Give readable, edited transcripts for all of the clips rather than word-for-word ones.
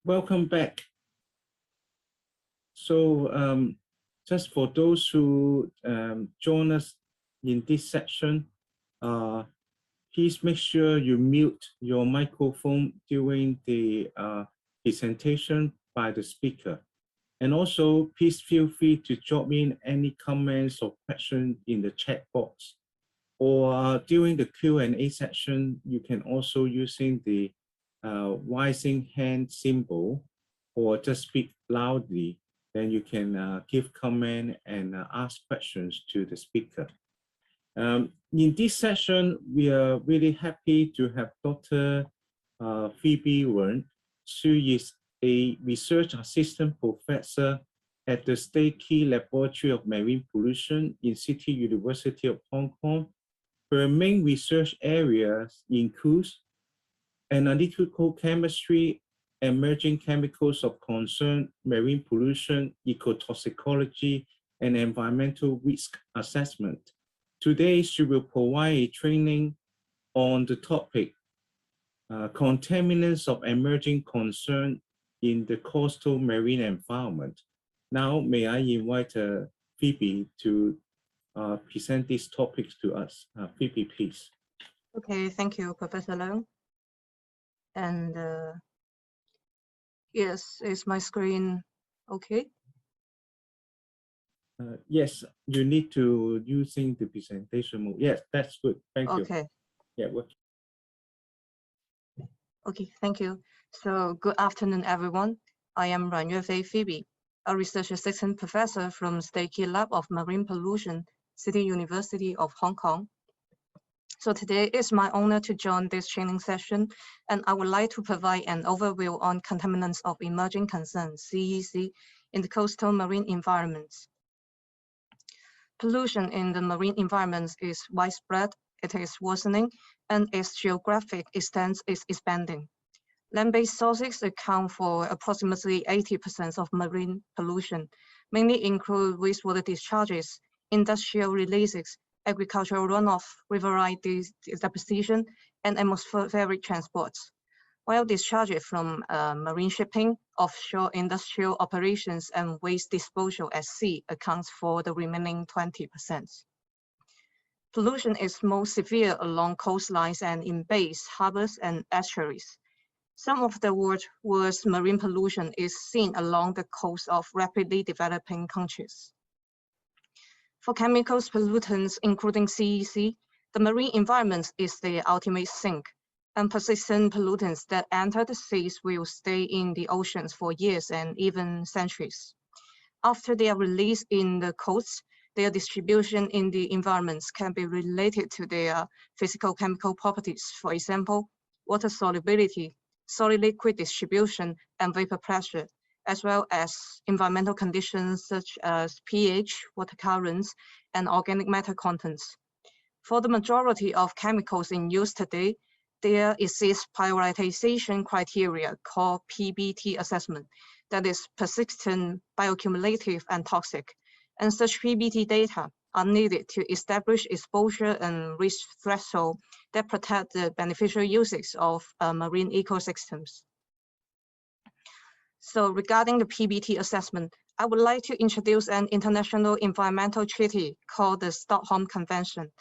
Welcome back. So just for those who join us in this section, please make sure you mute your microphone during the presentation by the speaker. And also, please feel free to drop in any comments or questions in the chat box. Or during the Q&A section, you can also using the rising hand symbol or just speak loudly. Then you can give comment and ask questions to the speaker. In this session, we are really happy to have Dr. Phoebe Wen. She is a research assistant professor at the State Key Laboratory of Marine Pollution in City University of Hong Kong. Her main research areas include analytical chemistry, emerging chemicals of concern, marine pollution, ecotoxicology, and environmental risk assessment. Today, she will provide a training on the topic, contaminants of emerging concern in the coastal marine environment. Now, may I invite Phoebe to present these topics to us. Phoebe, please. Okay, thank you, Professor Leung. And yes, is my screen okay? Yes, you need to using the presentation mode. Yes, that's good. Thank you. Okay. Yeah. What? Okay, thank you. So good afternoon, everyone. I am Ruanyue Phoebe, a research assistant professor from State Key Lab of Marine Pollution, City University of Hong Kong. So today it's my honor to join this training session, and I would like to provide an overview on contaminants of emerging concern, CEC, in the coastal marine environments. Pollution in the marine environments is widespread, it is worsening, and its geographic extent is expanding. Land-based sources account for approximately 80% of marine pollution, mainly include wastewater discharges, industrial releases, agricultural runoff, riverine deposition, and atmospheric transports. While discharges from marine shipping, offshore industrial operations, and waste disposal at sea accounts for the remaining 20%. Pollution is most severe along coastlines and in bays, harbors, and estuaries. Some of the worst marine pollution is seen along the coast of rapidly developing countries. For chemicals pollutants, including CEC, the marine environment is the ultimate sink, and persistent pollutants that enter the seas will stay in the oceans for years and even centuries. After they are released in the coasts, their distribution in the environments can be related to their physical chemical properties, for example, water solubility, solid liquid distribution, and vapor pressure, as well as environmental conditions such as pH, water currents, and organic matter contents. For the majority of chemicals in use today, there exists prioritization criteria called PBT assessment that is persistent, bioaccumulative, and toxic. And such PBT data are needed to establish exposure and risk threshold that protect the beneficial uses of marine ecosystems. So regarding the PBT assessment, I would like to introduce an international environmental treaty called the Stockholm Convention.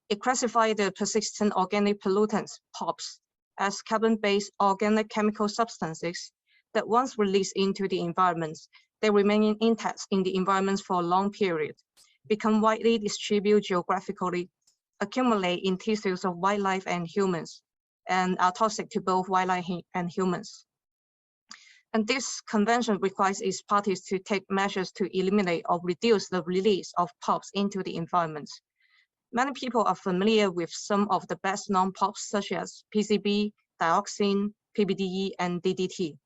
It classifies the persistent organic pollutants, POPs, as carbon-based organic chemical substances that once released into the environments, they remain intact in the environments for a long period, become widely distributed geographically, accumulate in tissues of wildlife and humans, and are toxic to both wildlife and humans. And this convention requires its parties to take measures to eliminate or reduce the release of POPs into the environment. Many people are familiar with some of the best known POPs such as PCB, dioxin, PBDE, and DDT.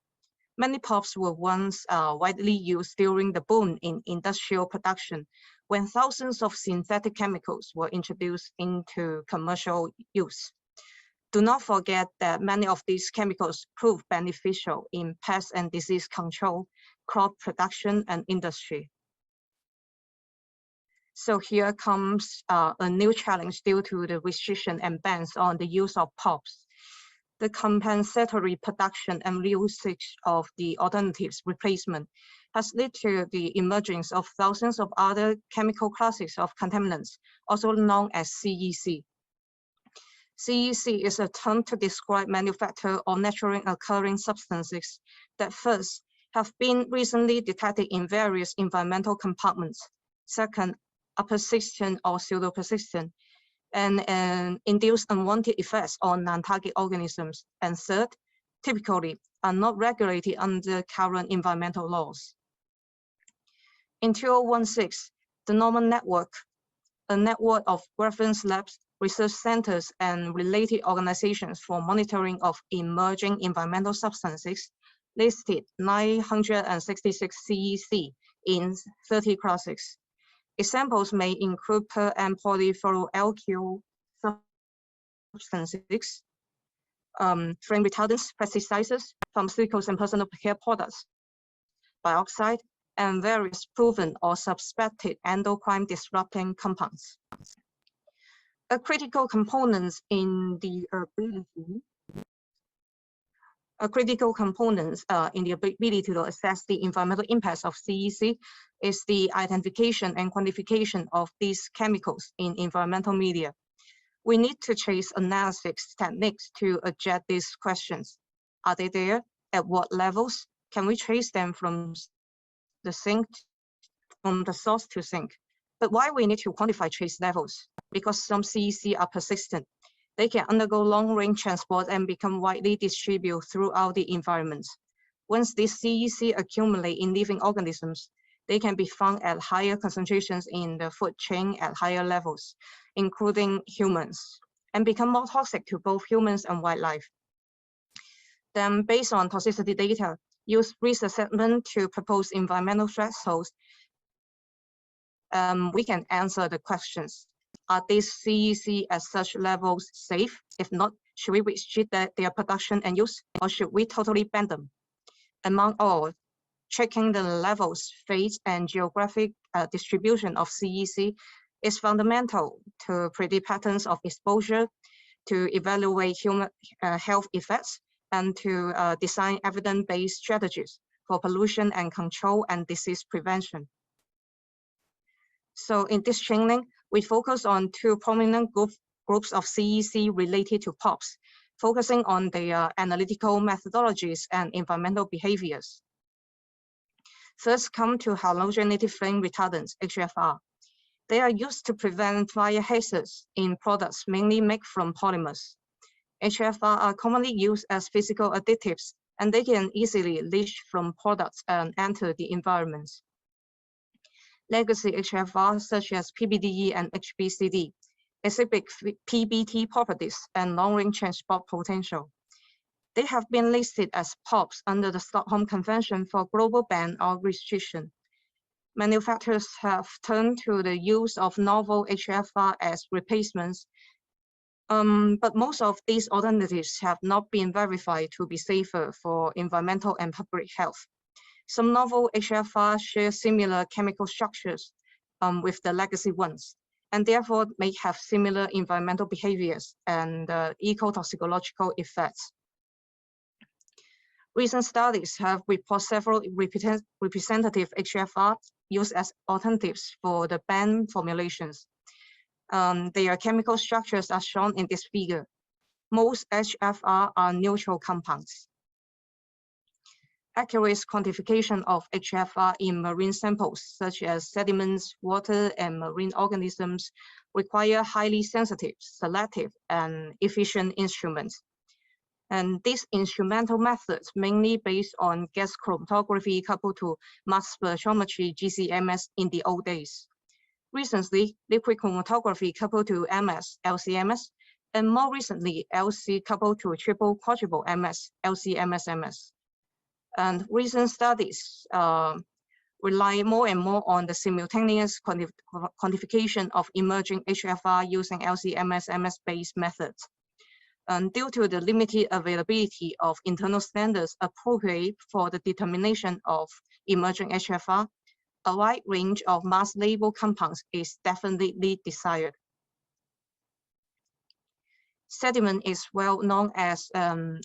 Many POPs were once widely used during the boom in industrial production when thousands of synthetic chemicals were introduced into commercial use. Do not forget that many of these chemicals prove beneficial in pest and disease control, crop production, and industry. So here comes a new challenge due to the restriction and bans on the use of POPs. the compensatory production and reusage of the alternatives replacement has led to the emergence of thousands of other chemical classes of contaminants, also known as CEC. CEC is a term to describe manufactured or naturally occurring substances that first have been recently detected in various environmental compartments, second, are persistent or pseudo-persistent, and induce unwanted effects on non-target organisms, and third, typically are not regulated under current environmental laws. In 2016, the Norman Network, a network of reference labs, research centers, and related organizations for monitoring of emerging environmental substances, listed 966 CEC in 30 classes. Examples may include PAM polyphoral alkyl substances, flame retardants, pesticides, pharmaceuticals and personal care products, dioxide, and various proven or suspected endocrine disrupting compounds. A critical component in the ability to assess the environmental impacts of CEC is the identification and quantification of these chemicals in environmental media. We need to trace analysis techniques to address these questions. Are they there? At what levels? Can we trace them from the source to sink? But why we need to quantify trace levels? Because some CEC are persistent. They can undergo long-range transport and become widely distributed throughout the environment. Once these CEC accumulate in living organisms, they can be found at higher concentrations in the food chain at higher levels, including humans, and become more toxic to both humans and wildlife. Then, based on toxicity data, use risk assessment to propose environmental thresholds, we can answer the questions. Are these CEC at such levels safe? If not, should we restrict their production and use, or should we totally ban them? Among all, checking the levels, phase, and geographic distribution of CEC is fundamental to predict patterns of exposure, to evaluate human health effects, and to design evidence-based strategies for pollution and control and disease prevention. So in this training, we focus on two prominent groups of CEC related to POPs, focusing on their analytical methodologies and environmental behaviors. First, come to halogenated flame retardants, HFR. They are used to prevent fire hazards in products mainly made from polymers. HFR are commonly used as physical additives, and they can easily leach from products and enter the environment. Legacy HFR, such as PBDE and HBCD, exhibit PBT properties and long-range transport potential. They have been listed as POPs under the Stockholm Convention for global ban or restriction. Manufacturers have turned to the use of novel HFR as replacements, but most of these alternatives have not been verified to be safer for environmental and public health. Some novel HFR share similar chemical structures with the legacy ones, and therefore may have similar environmental behaviors and ecotoxicological effects. Recent studies have reported several representative HFR used as alternatives for the banned formulations. Their chemical structures are shown in this figure. Most HFR are neutral compounds. Accurate quantification of HFR in marine samples, such as sediments, water, and marine organisms, require highly sensitive, selective, and efficient instruments. And these instrumental methods mainly based on gas chromatography coupled to mass spectrometry, GCMS, in the old days. Recently, liquid chromatography coupled to MS, LCMS, and more recently, LC coupled to triple quadruple MS, LCMS-MS. And recent studies rely more and more on the simultaneous quantification of emerging HFR using LCMS-MS-based methods. And due to the limited availability of internal standards appropriate for the determination of emerging HFR, a wide range of mass label compounds is definitely desired. Sediment is well known as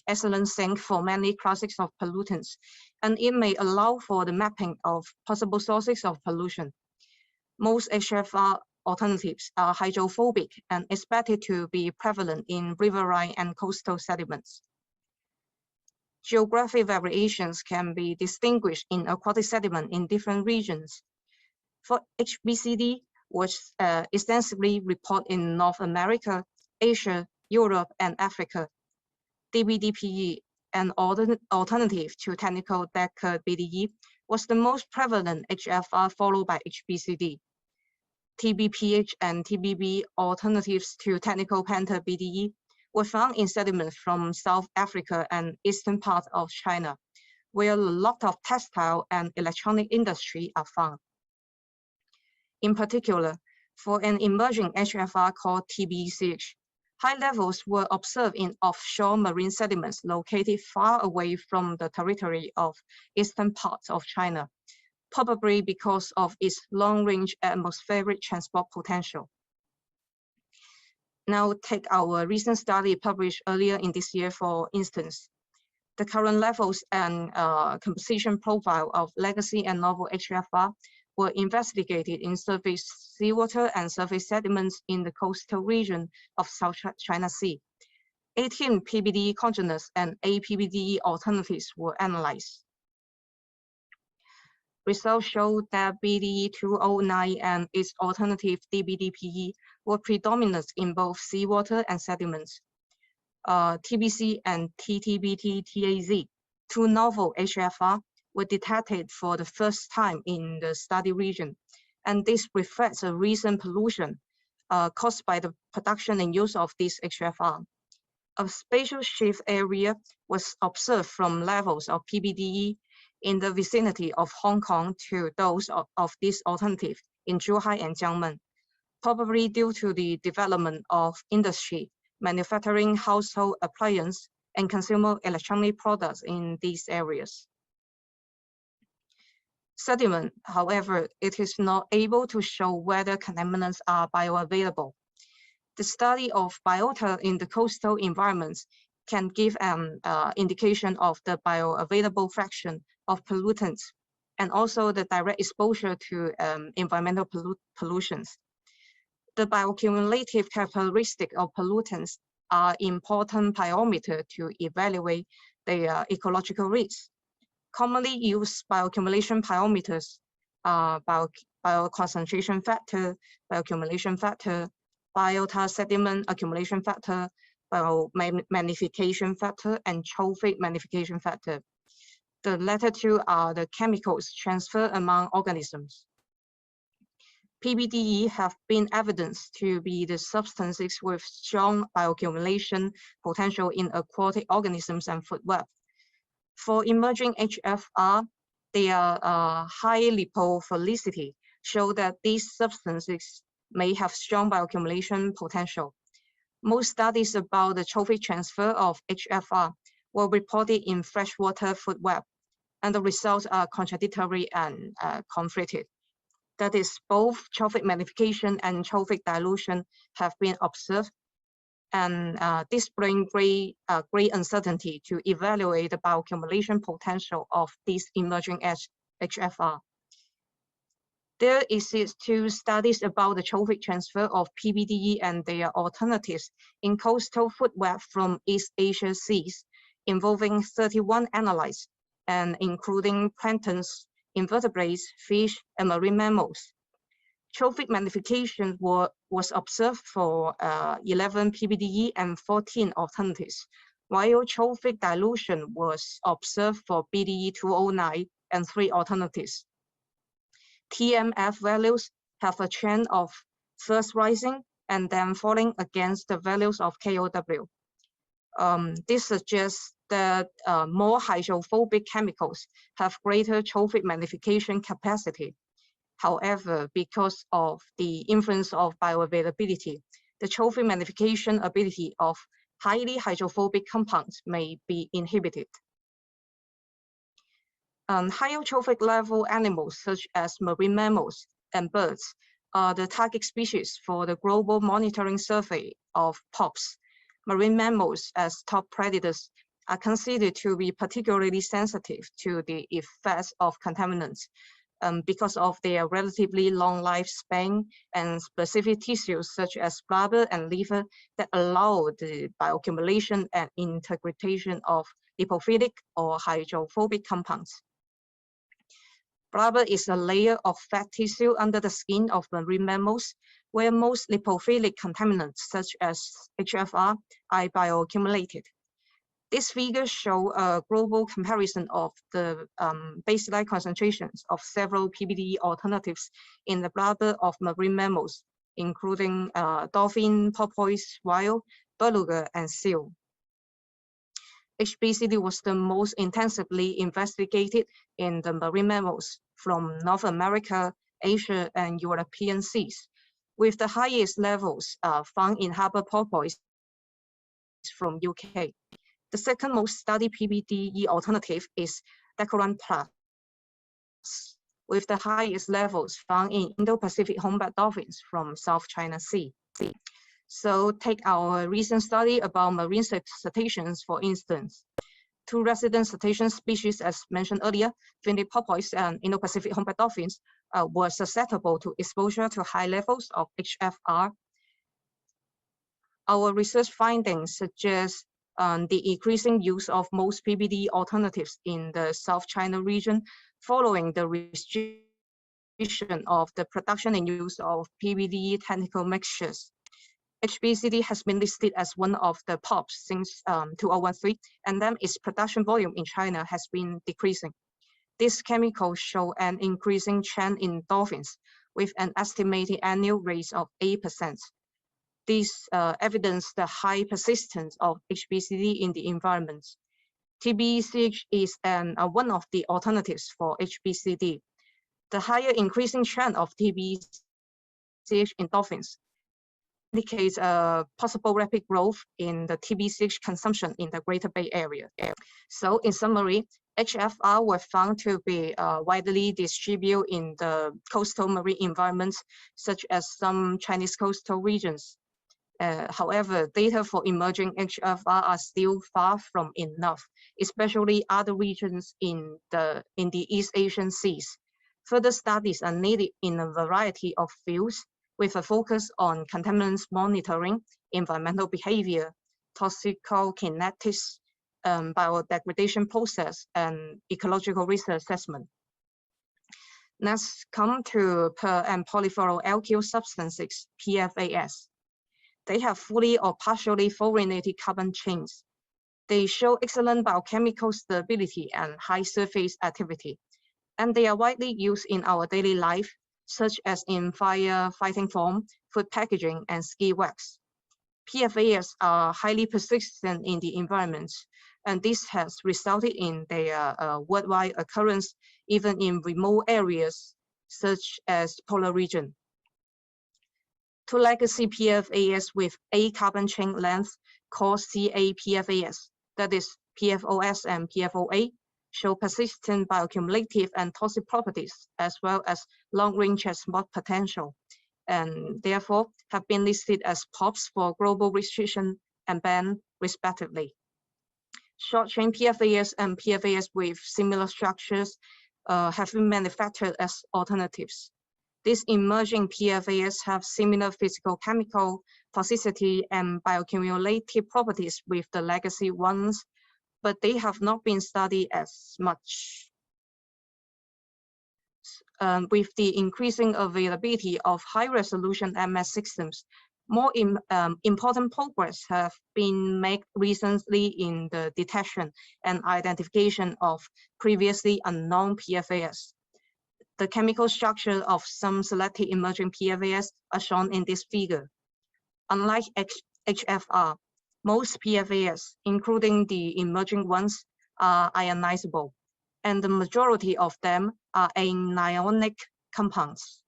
excellent sink for many classes of pollutants, and it may allow for the mapping of possible sources of pollution. Most HFR alternatives are hydrophobic and expected to be prevalent in riverine and coastal sediments. Geographic variations can be distinguished in aquatic sediment in different regions. For HBCD, was extensively reported in North America, Asia, Europe, and Africa. DBDPE, an alternative to technical Decker BDE, was the most prevalent HFR, followed by HBCD. TBPH and TBB alternatives to technical Penta BDE were found in sediments from South Africa and eastern parts of China, where a lot of textile and electronic industry are found. In particular, for an emerging HFR called TBCH, high levels were observed in offshore marine sediments located far away from the territory of eastern parts of China, probably because of its long-range atmospheric transport potential. Now take our recent study published earlier in this year, for instance. The current levels and composition profile of legacy and novel HFR were investigated in surface seawater and surface sediments in the coastal region of South China Sea. 18 PBDE congeners and 8 PBDE alternatives were analyzed. Results showed that BDE 209 and its alternative DBDPE were predominant in both seawater and sediments. TBC and TTBT-TAZ, two novel HFR, were detected for the first time in the study region, and this reflects a recent pollution caused by the production and use of this HFR. A spatial shift area was observed from levels of PBDE in the vicinity of Hong Kong to those of this alternative in Zhuhai and Jiangmen, probably due to the development of industry, manufacturing household appliance, and consumer electronic products in these areas. Sediment, however, it is not able to show whether contaminants are bioavailable. The study of biota in the coastal environments can give an indication of the bioavailable fraction of pollutants and also the direct exposure to environmental pollutions. The bioaccumulative characteristic of pollutants are important parameter to evaluate their ecological risks. Commonly used bioaccumulation parameters are bioconcentration factor, bioaccumulation factor, biota sediment accumulation factor, biomagnification factor, and trophic magnification factor. The latter two are the chemicals transferred among organisms. PBDE have been evidenced to be the substances with strong bioaccumulation potential in aquatic organisms and food web. For emerging HFR, their high lipophilicity show that these substances may have strong bioaccumulation potential. Most studies about the trophic transfer of HFR were reported in freshwater food web, and the results are contradictory and conflicted. That is, both trophic magnification and trophic dilution have been observed, and this brings great uncertainty to evaluate the bioaccumulation potential of these emerging HFR. There exist two studies about the trophic transfer of PBDE and their alternatives in coastal food web from East Asia seas, involving 31 analytes and including planktons, invertebrates, fish, and marine mammals. Trophic magnification was observed for 11 PBDE and 14 alternatives, while trophic dilution was observed for BDE 209 and 3 alternatives. TMF values have a trend of first rising and then falling against the values of KOW. This suggests that more hydrophobic chemicals have greater trophic magnification capacity. However, because of the influence of bioavailability, the trophic magnification ability of highly hydrophobic compounds may be inhibited. Higher trophic level animals, such as marine mammals and birds, are the target species for the global monitoring survey of POPs, marine mammals as top predators are considered to be particularly sensitive to the effects of contaminants because of their relatively long lifespan and specific tissues such as blubber and liver that allow the bioaccumulation and integration of lipophilic or hydrophobic compounds. Blubber is a layer of fat tissue under the skin of marine mammals, where most lipophilic contaminants such as HFR are bioaccumulated. These figures show a global comparison of the baseline concentrations of several PBD alternatives in the blubber of marine mammals, including dolphin, porpoise, whale, beluga, and seal. HBCD was the most intensively investigated in the marine mammals from North America, Asia, and European seas, with the highest levels found in harbor porpoise from UK. The second most studied PBDE alternative is Decoran Plus, with the highest levels found in Indo-Pacific humpback dolphins from South China Sea. So take our recent study about marine cetaceans, for instance. Two resident cetacean species, as mentioned earlier, finley porpoise and Indo-Pacific humpback dolphins, were susceptible to exposure to high levels of HFR. Our research findings suggest the increasing use of most PBD alternatives in the South China region following the restriction of the production and use of PBD technical mixtures. HBCD has been listed as one of the POPs since 2013, and then its production volume in China has been decreasing. These chemicals show an increasing trend in dolphins with an estimated annual rate of 8%. This evidence the high persistence of HBCD in the environment. TBCH is one of the alternatives for HBCD. The higher increasing trend of TBCH in dolphins indicates a possible rapid growth in the TBCH consumption in the Greater Bay Area. So in summary, HFR were found to be widely distributed in the coastal marine environments, such as some Chinese coastal regions. However, data for emerging HFR are still far from enough, especially other regions in the East Asian seas. Further studies are needed in a variety of fields, with a focus on contaminants monitoring, environmental behavior, toxicokinetics, biodegradation process, and ecological risk assessment. Next, come to PER and polyphoral alkyl substances, PFAS. They have fully or partially fluorinated carbon chains. They show excellent biochemical stability and high surface activity, and they are widely used in our daily life, such as in firefighting foam, food packaging, and ski wax. PFAS are highly persistent in the environment, and this has resulted in their worldwide occurrence even in remote areas, such as polar region. Two legacy PFAS with A carbon chain length called CA-PFAS, that is PFOS and PFOA, show persistent bioaccumulative and toxic properties, as well as long-range transport potential, and therefore have been listed as POPs for global restriction and ban, respectively. Short-chain PFAS and PFAS with similar structures have been manufactured as alternatives. These emerging PFAS have similar physical, chemical, toxicity, and bioaccumulative properties with the legacy ones, but they have not been studied as much. With the increasing availability of high-resolution MS systems, more important progress have been made recently in the detection and identification of previously unknown PFAS. The chemical structure of some selected emerging PFAS are shown in this figure. Unlike HFR, most PFAS, including the emerging ones, are ionizable, and the majority of them are anionic compounds.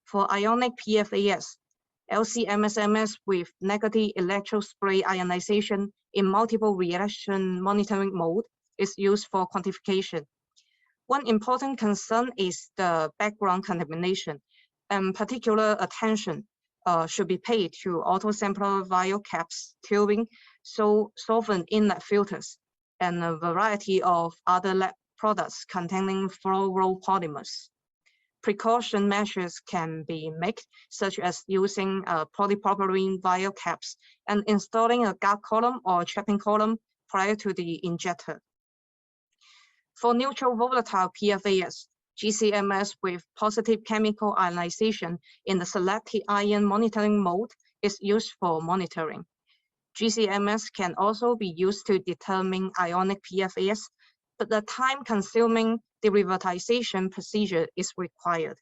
For ionic PFAS, Lcms with negative electrospray ionization in multiple reaction monitoring mode is used for quantification. One important concern is the background contamination, and particular attention should be paid to auto-sampler vial caps, tubing, solvent inlet filters, and a variety of other lab products containing fluoropolymers. Precaution measures can be made, such as using polypropylene vial caps and installing a guard column or trapping column prior to the injector. For neutral volatile PFAS, GCMS with positive chemical ionization in the selected ion monitoring mode is used for monitoring. GCMS can also be used to determine ionic PFAS, but the time-consuming derivatization procedure is required.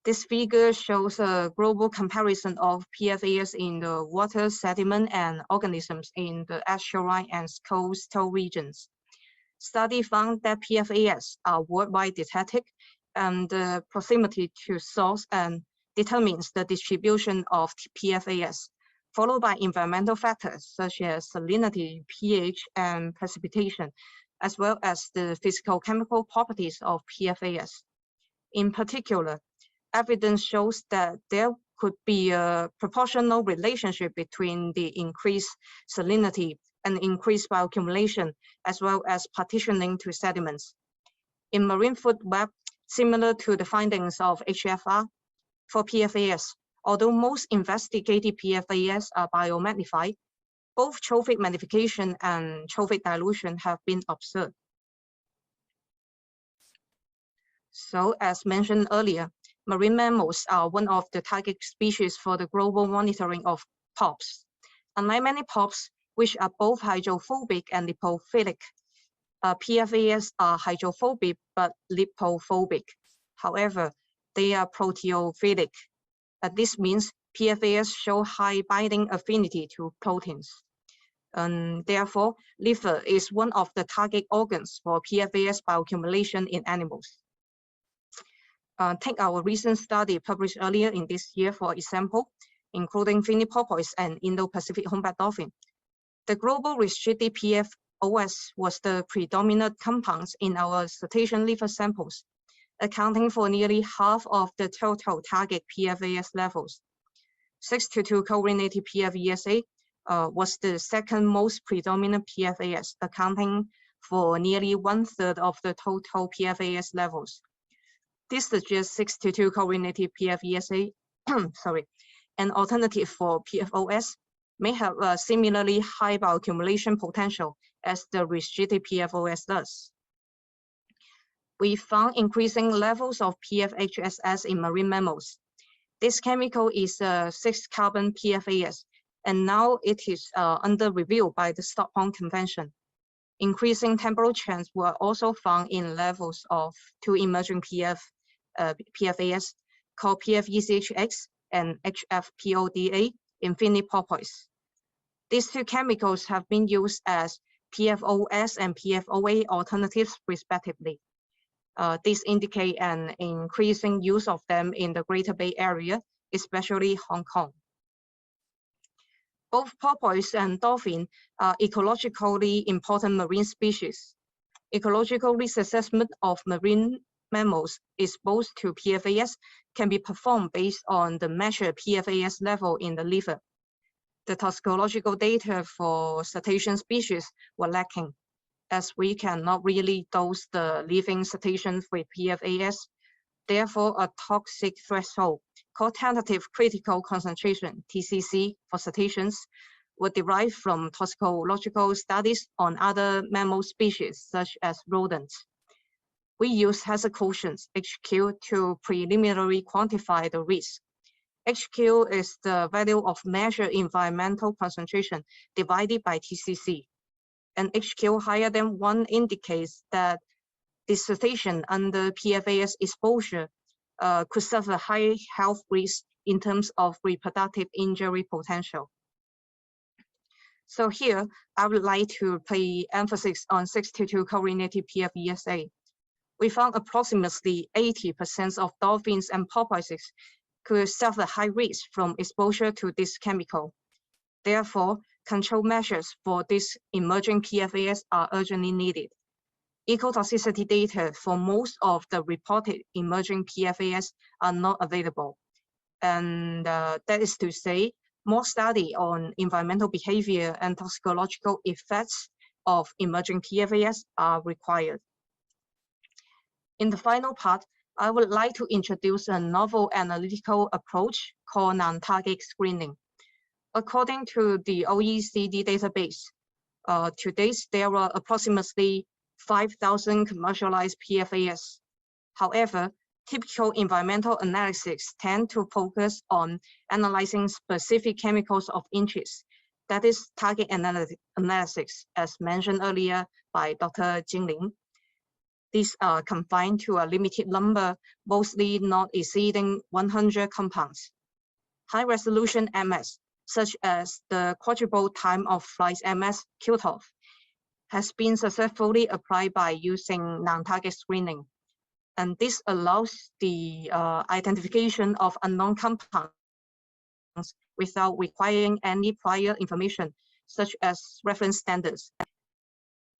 This figure shows a global comparison of PFAS in the water, sediment, and organisms in the estuarine and coastal regions. Study found that PFAS are worldwide detected, and the proximity to source and determines the distribution of PFAS, followed by environmental factors such as salinity, pH, and precipitation, as well as the physical chemical properties of PFAS. In particular, evidence shows that there could be a proportional relationship between the increased salinity and increased bioaccumulation, as well as partitioning to sediments. In marine food web, similar to the findings of Hfr, for PFAS, although most investigated PFAS are biomagnified, both trophic magnification and trophic dilution have been observed. So, as mentioned earlier, marine mammals are one of the target species for the global monitoring of POPs. Unlike many POPs, which are both hydrophobic and lipophilic, PFAS are hydrophobic but lipophobic. However, they are proteophilic. This means PFAS show high binding affinity to proteins. Therefore, liver is one of the target organs for PFAS bioaccumulation in animals. Take our recent study published earlier in this year, for example, including finny porpoise and Indo-Pacific humpback dolphin. The global restricted PFOS was the predominant compounds in our cetacean liver samples, accounting for nearly half of the total target PFAS levels. 622-coordinated PFESA was the second most predominant PFAS, accounting for nearly 1/3 of the total PFAS levels. This suggests 622-coordinated PFESA, an alternative for PFOS, may have a similarly high bioaccumulation potential as the restricted PFOS does. We found increasing levels of PFHSS in marine mammals. This chemical is a 6-carbon PFAS, and now it is under review by the Stockholm Convention. Increasing temporal trends were also found in levels of two emerging PFAS called PFECHX and HFPODA in finny porpoise. These two chemicals have been used as PFOS and PFOA alternatives respectively. These indicate an increasing use of them in the Greater Bay Area, especially Hong Kong. Both porpoise and dolphin are ecologically important marine species. Ecological risk assessment of marine mammals exposed to PFAS can be performed based on the measured PFAS level in the liver. The toxicological data for cetacean species were lacking, as we cannot really dose the living cetaceans with PFAS. Therefore, a toxic threshold called tentative critical concentration, TCC, for cetaceans were derived from toxicological studies on other mammal species, such as rodents. We use hazard quotients, HQ, to preliminarily quantify the risk. HQ is the value of measured environmental concentration divided by TCC. And HQ higher than 1 indicates that the cetacean under PFAS exposure could suffer high health risk in terms of reproductive injury potential. So here, I would like to pay emphasis on 622-coordinated PFESA. We found approximately 80% of dolphins and porpoises could suffer high risk from exposure to this chemical. Therefore, control measures for this emerging PFAS are urgently needed. ecotoxicity data for most of the reported emerging PFAS are not available. And that is to say, more study on environmental behavior and toxicological effects of emerging PFAS are required. In the final part, I would like to introduce a novel analytical approach called non-target screening. According to the OECD database, to date, there are approximately 5,000 commercialized PFAS. However, typical environmental analysis tend to focus on analyzing specific chemicals of interest. That is target analysis, as mentioned earlier by Dr. Jingling. These are confined to a limited number, mostly not exceeding 100 compounds. High-resolution MS, such as the quadruple time of flight MS cutoff, has been successfully applied by using non-target screening. And this allows the identification of unknown compounds without requiring any prior information, such as reference standards.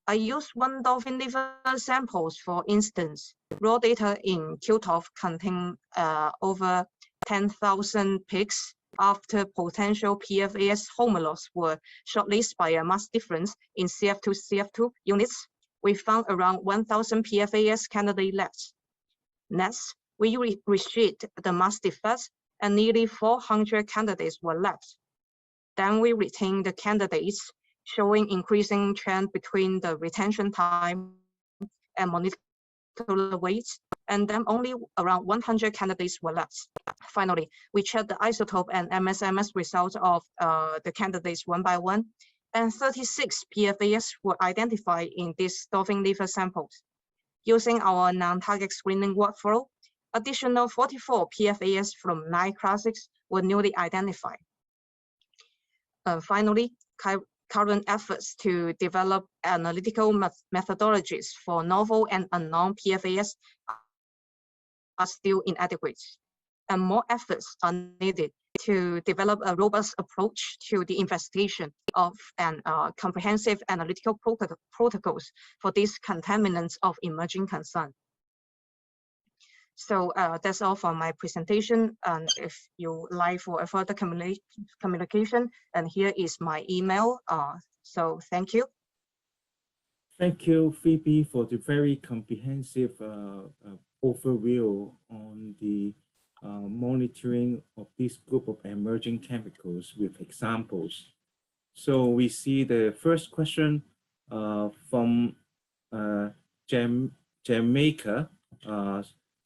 I use one dolphin liver samples, for instance. Raw data in QTOF contain over 10,000 pigs after potential PFAS homologs were shortlisted by a mass difference in CF2 units. We found around 1,000 PFAS candidate left. Next, we restrict the mass defects and nearly 400 candidates were left. Then we retain the candidates, showing increasing trend between the retention time and molecular weights, and then only around 100 candidates were left. Finally, we checked the isotope and MSMS results of the candidates one by one, and 36 PFAS were identified in these dolphin liver samples. Using our non-target screening workflow, additional 44 PFAS from 9 classes were newly identified. Finally, current efforts to develop analytical methodologies for novel and unknown PFAS are still inadequate, and more efforts are needed to develop a robust approach to the investigation of and comprehensive analytical protocols for these contaminants of emerging concern. So that's all for my presentation. And if you like for a further communication, and here is my email. So thank you. Thank you, Phoebe, for the very comprehensive overview on the monitoring of this group of emerging chemicals with examples. So we see the first question from Jamaica.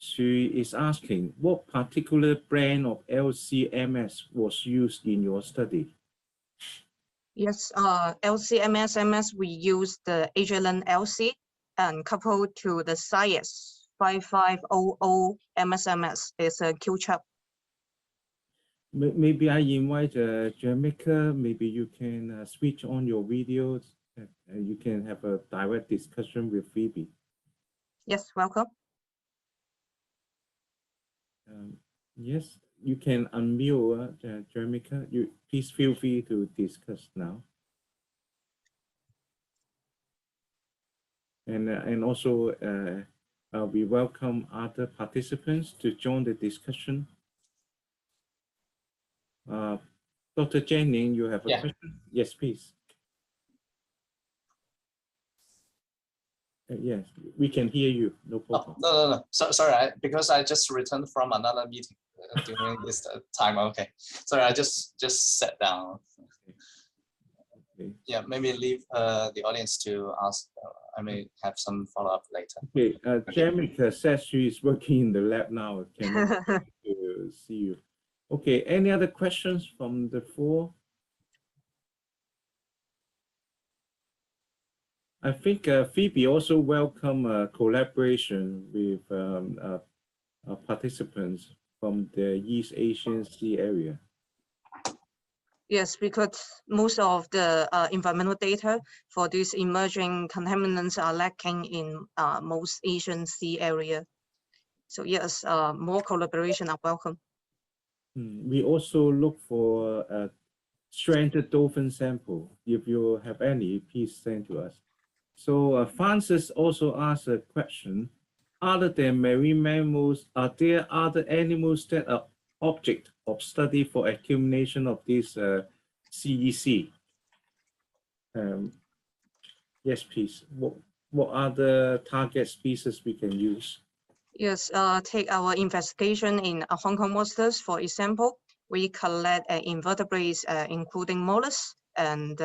She is asking, what particular brand of LCMS was used in your study? Yes, LCMS, we use the Agilent LC and coupled to the SciS 5500 MSMS is a Q-chap. Maybe I invite Jamaica, maybe you can switch on your videos and you can have a direct discussion with Phoebe. Yes, welcome. Yes, you can unmute Jamaica. Please feel free to discuss now. And also we welcome other participants to join the discussion. Dr. Jennings, you have a question? Yes, please. Yes, we can hear you. No problem. Oh, no. Sorry, because I just returned from another meeting during this time. Okay, sorry, I just sat down. Okay. Yeah, maybe leave the audience to ask. I may have some follow-up later. Okay, Jamaica says she is working in the lab now. Cannot to see you. Okay, any other questions from the floor? I think Phoebe also welcome collaboration with participants from the East Asian Sea area. Yes, because most of the environmental data for these emerging contaminants are lacking in most Asian Sea area. So yes, more collaboration are welcome. We also look for a stranded dolphin sample. If you have any, please send to us. So Francis also asked a question. Other than marine mammals, are there other animals that are object of study for accumulation of this CEC? Yes, please. What are the target species we can use? Yes, take our investigation in Hong Kong waters, for example. We collect invertebrates, including mollusks and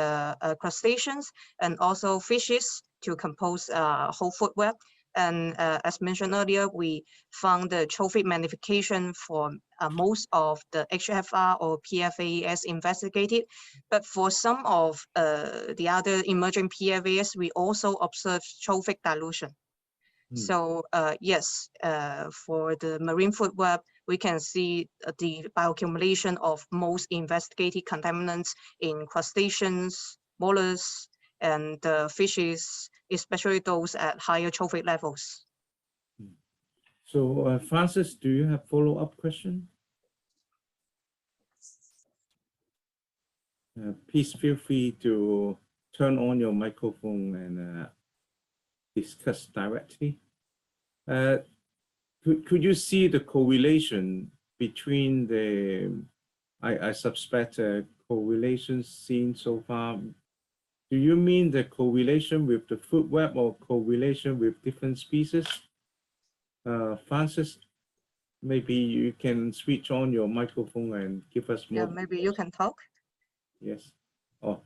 crustaceans, and also fishes to compose whole food web. And as mentioned earlier, we found the trophic magnification for most of the HFR or PFAS investigated. But for some of the other emerging PFAS, we also observed trophic dilution. So yes, for the marine food web, we can see the bioaccumulation of most investigated contaminants in crustaceans, mollusks, and fishes, especially those at higher trophic levels. So Francis, do you have follow-up question? Please feel free to turn on your microphone and discuss directly. Could you see the correlation between the, I suspect, correlations seen so far? Do you mean the correlation with the food web or correlation with different species? Francis, maybe you can switch on your microphone and give us more. Yeah, maybe you can talk. Yes. Oh,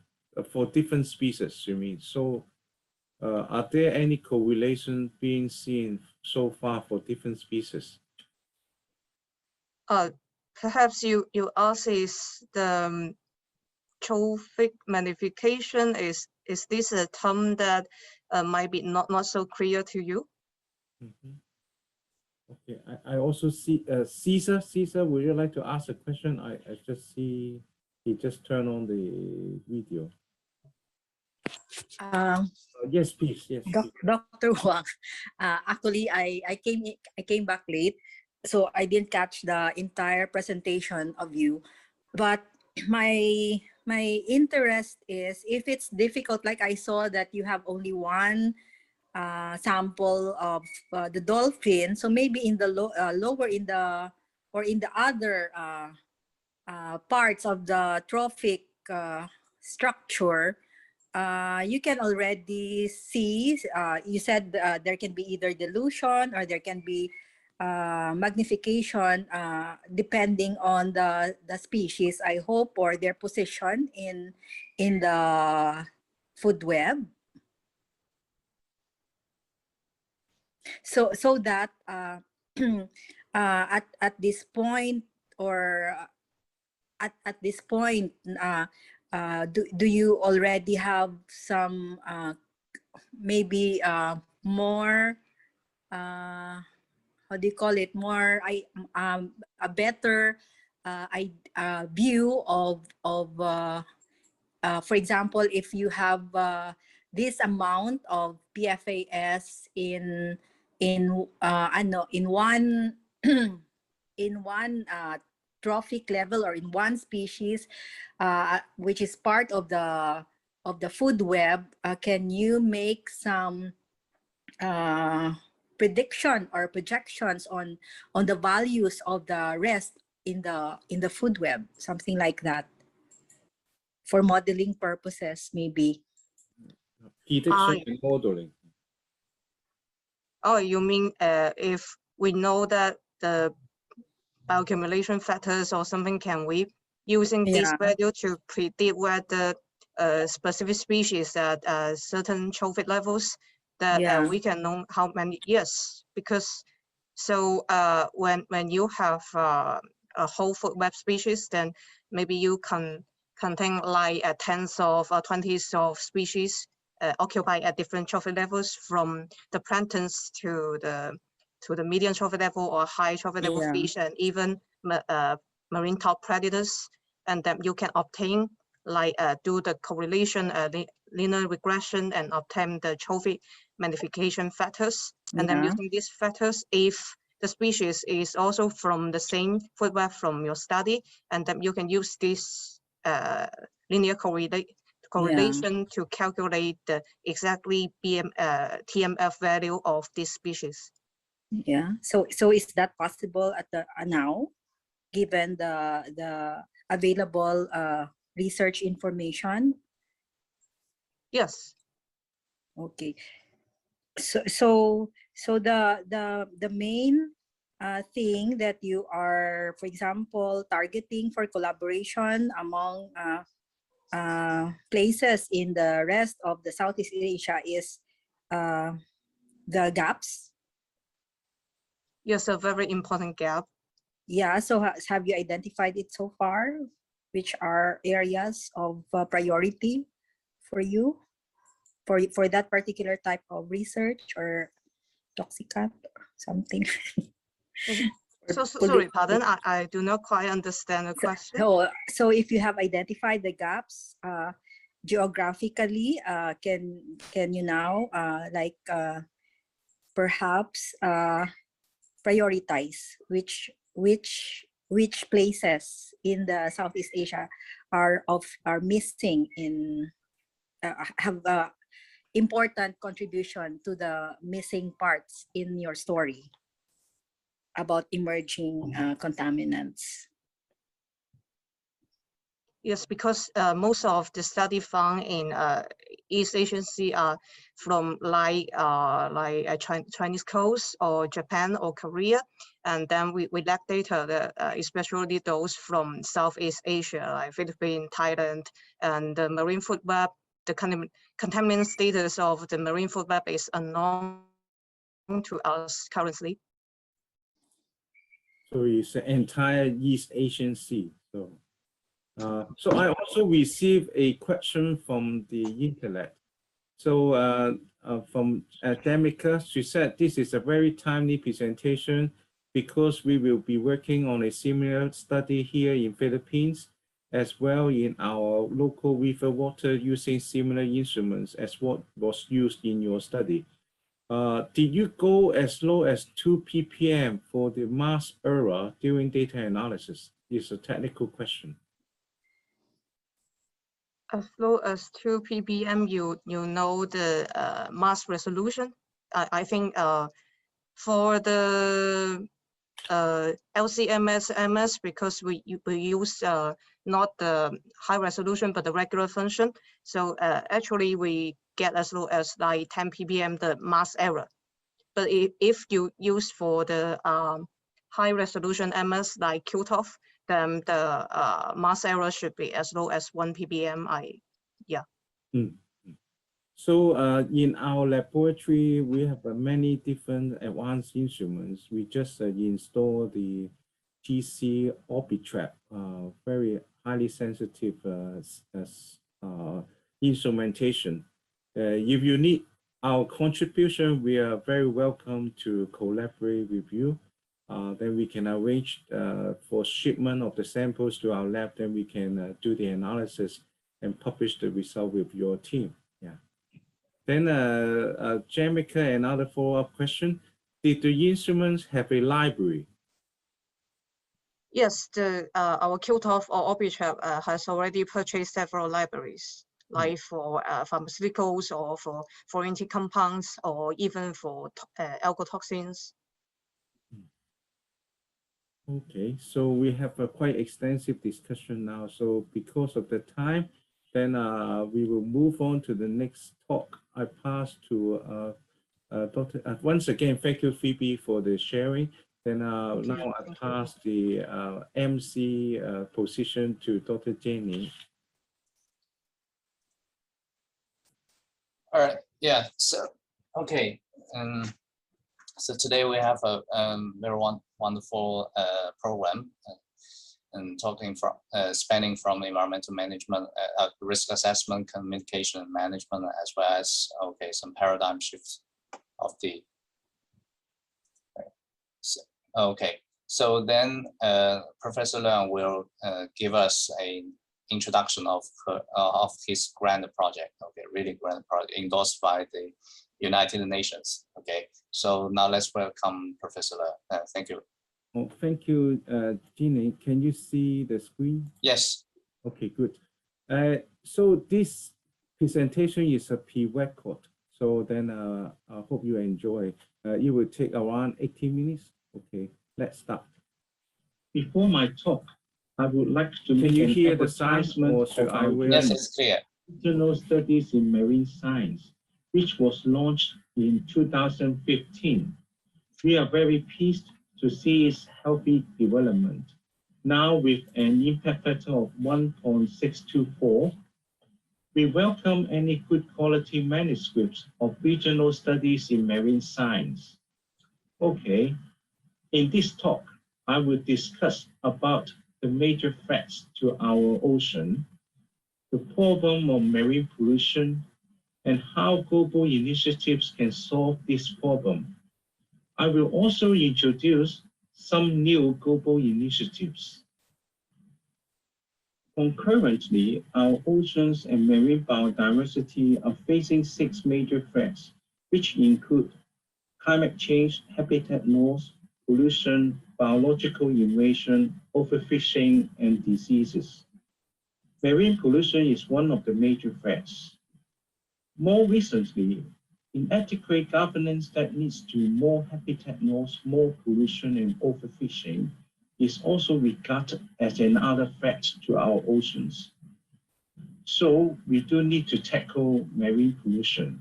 for different species, you mean? So are there any correlation being seen so far for different species? Perhaps you ask is the trophic magnification, is this a term that might be not so clear to you? Okay, I also see Caesar. Caesar, would you like to ask a question? I just see he just turned on the video. Yes, please. Yes, Dr. Wang. Actually, I came back late, so I didn't catch the entire presentation of you. But my interest is, if it's difficult, like I saw that you have only one sample of the dolphin, so maybe in the lower in the, or in the other parts of the trophic structure, you can already see, you said there can be either dilution or there can be magnification depending on the species, I hope, or their position in the food web. So that at this point, or at this point, do you already have some maybe more how do you call it, more a better view of for example, if you have this amount of PFAS in one in one trophic level, or in one species, which is part of the food web, can you make some prediction or projections on the values of the rest in the food web, something like that, for modeling purposes, maybe? Prediction and modeling. Oh, you mean if we know that the bioaccumulation factors or something, can we using this value to predict whether specific species at certain trophic levels, that we can know how many? Yes, because so when you have a whole food web species, then maybe you can contain like tens of or 20s of species occupy at different trophic levels, from the planktons to the medium trophic level or high trophic level fish, and even marine top predators. And then you can obtain, like do the correlation, linear regression, and obtain the trophic magnification factors. And then using these factors, if the species is also from the same food web from your study, and then you can use this linear correlate correlation to calculate the exactly TMF value of this species. Yeah. So is that possible at the now, given the available research information? Yes. Okay. So the main thing that you are, for example, targeting for collaboration among places in the rest of the Southeast Asia is the gaps. Yes, a very important gap. Yeah. So have you identified it so far? Which are areas of priority for you for that particular type of research or toxicat or something? So sorry, pardon. I do not quite understand the question. So if you have identified the gaps geographically, can you now perhaps prioritize which places in the Southeast Asia are missing in have important contribution to the missing parts in your story about emerging contaminants? Yes, because most of the study found in East Asian Sea are from Chinese coast or Japan or Korea, and then we lack data that especially those from Southeast Asia like Philippines, Thailand, and the marine food web. The contaminant status of the marine food web is unknown to us currently. So it's the entire East Asian Sea. So I also received a question from the internet. So from Demica, she said this is a very timely presentation because we will be working on a similar study here in Philippines, as well in our local river water using similar instruments as what was used in your study. Did you go as low as 2 ppm for the mass error during data analysis? It's a technical question. As low as 2 ppm, you know the mass resolution. I think for the Lcms MS, because we use not the high resolution but the regular function. So actually we get as low as like 10 ppm the mass error. But if you use for the high resolution MS like QTOF, then the mass error should be as low as 1 ppm. So in our laboratory, we have many different advanced instruments. We just install the GC Orbitrap, very highly sensitive instrumentation. If you need our contribution, we are very welcome to collaborate with you. Then we can arrange for shipment of the samples to our lab. Then we can do the analysis and publish the result with your team. Yeah. Then Jamaica, another follow-up question. Did the instruments have a library? Yes, our QTOF or Orbitrap has already purchased several libraries, like for pharmaceuticals or for forensic compounds or even for alkotoxins. Okay, so we have a quite extensive discussion now. So because of the time, then we will move on to the next talk. I pass to Dr. Once again, thank you, Phoebe, for the sharing. Then now I pass the MC position to Dr. Jenny. All right. Yeah. So okay. So today we have a very wonderful program and talking from spanning from environmental management, risk assessment, communication management, as well as some paradigm shifts of the. So then Professor Leung will give us an introduction of his grant project. Okay, really grant project endorsed by the United Nations. Okay, so now let's welcome Professor Leung. Thank you. Oh, thank you, Jeannie. Can you see the screen? Yes. Okay, good. So this presentation is a pre-record, so then I hope you enjoy. It will take around 18 minutes. Okay, let's start. Before my talk, I would like to make an advertisement of our Yes, it's clear. Regional Studies in Marine Science, which was launched in 2015. We are very pleased to see its healthy development. Now with an impact factor of 1.624, we welcome any good quality manuscripts of regional studies in marine science. Okay, in this talk, I will discuss about the major threats to our ocean, the problem of marine pollution, and how global initiatives can solve this problem. I will also introduce some new global initiatives. Concurrently, our oceans and marine biodiversity are facing 6 major threats, which include climate change, habitat loss, pollution, biological invasion, overfishing, and diseases. Marine pollution is one of the major threats. More recently, inadequate governance that leads to more habitat loss, more pollution, and overfishing is also regarded as another threat to our oceans. So we do need to tackle marine pollution.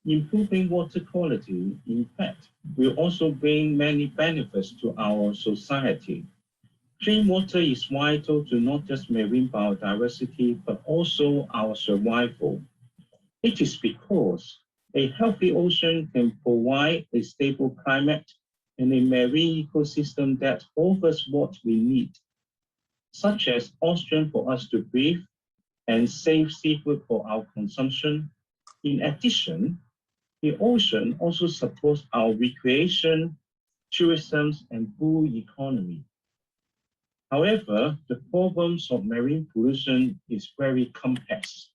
Improving water quality, in fact, will also bring many benefits to our society. Clean water is vital to not just marine biodiversity, but also our survival. It is because a healthy ocean can provide a stable climate and a marine ecosystem that offers what we need, such as oxygen for us to breathe and safe seafood for our consumption. In addition, the ocean also supports our recreation, tourism, and blue economy. However, the problems of marine pollution is very complex.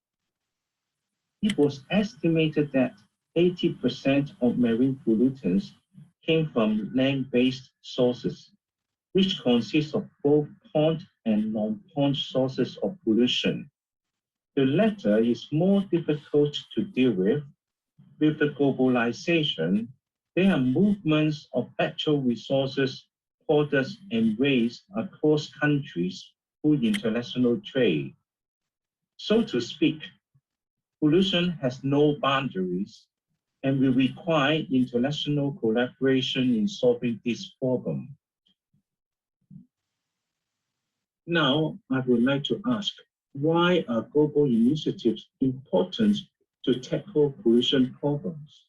It was estimated that 80% of marine pollutants came from land-based sources, which consist of both pond and non-pond sources of pollution. The latter is more difficult to deal with. With the globalization, there are movements of natural resources, products, and waste across countries through international trade. So to speak, pollution has no boundaries and will require international collaboration in solving this problem. Now, I would like to ask, why are global initiatives important to tackle pollution problems?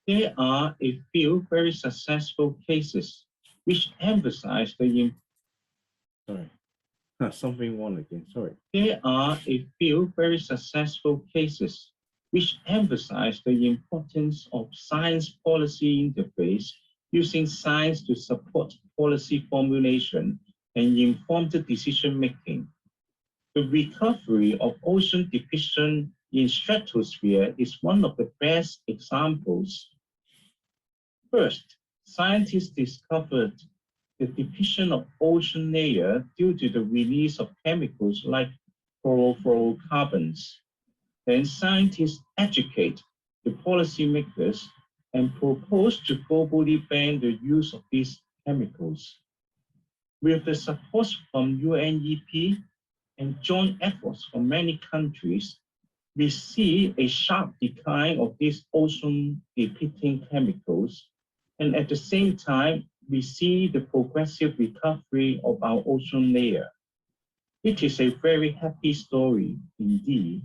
There are a few very successful cases which emphasize the There are a few very successful cases which emphasize the importance of science policy interface using science to support policy formulation and informed decision making. The recovery of ocean depletion in stratosphere is one of the best examples. First, scientists discovered the depletion of ocean layer due to the release of chemicals like chlorofluorocarbons. Then scientists educate the policymakers and propose to globally ban the use of these chemicals. With the support from UNEP and joint efforts from many countries, we see a sharp decline of these ocean depleting chemicals, and at the same time, we see the progressive recovery of our ocean layer. It is a very happy story indeed.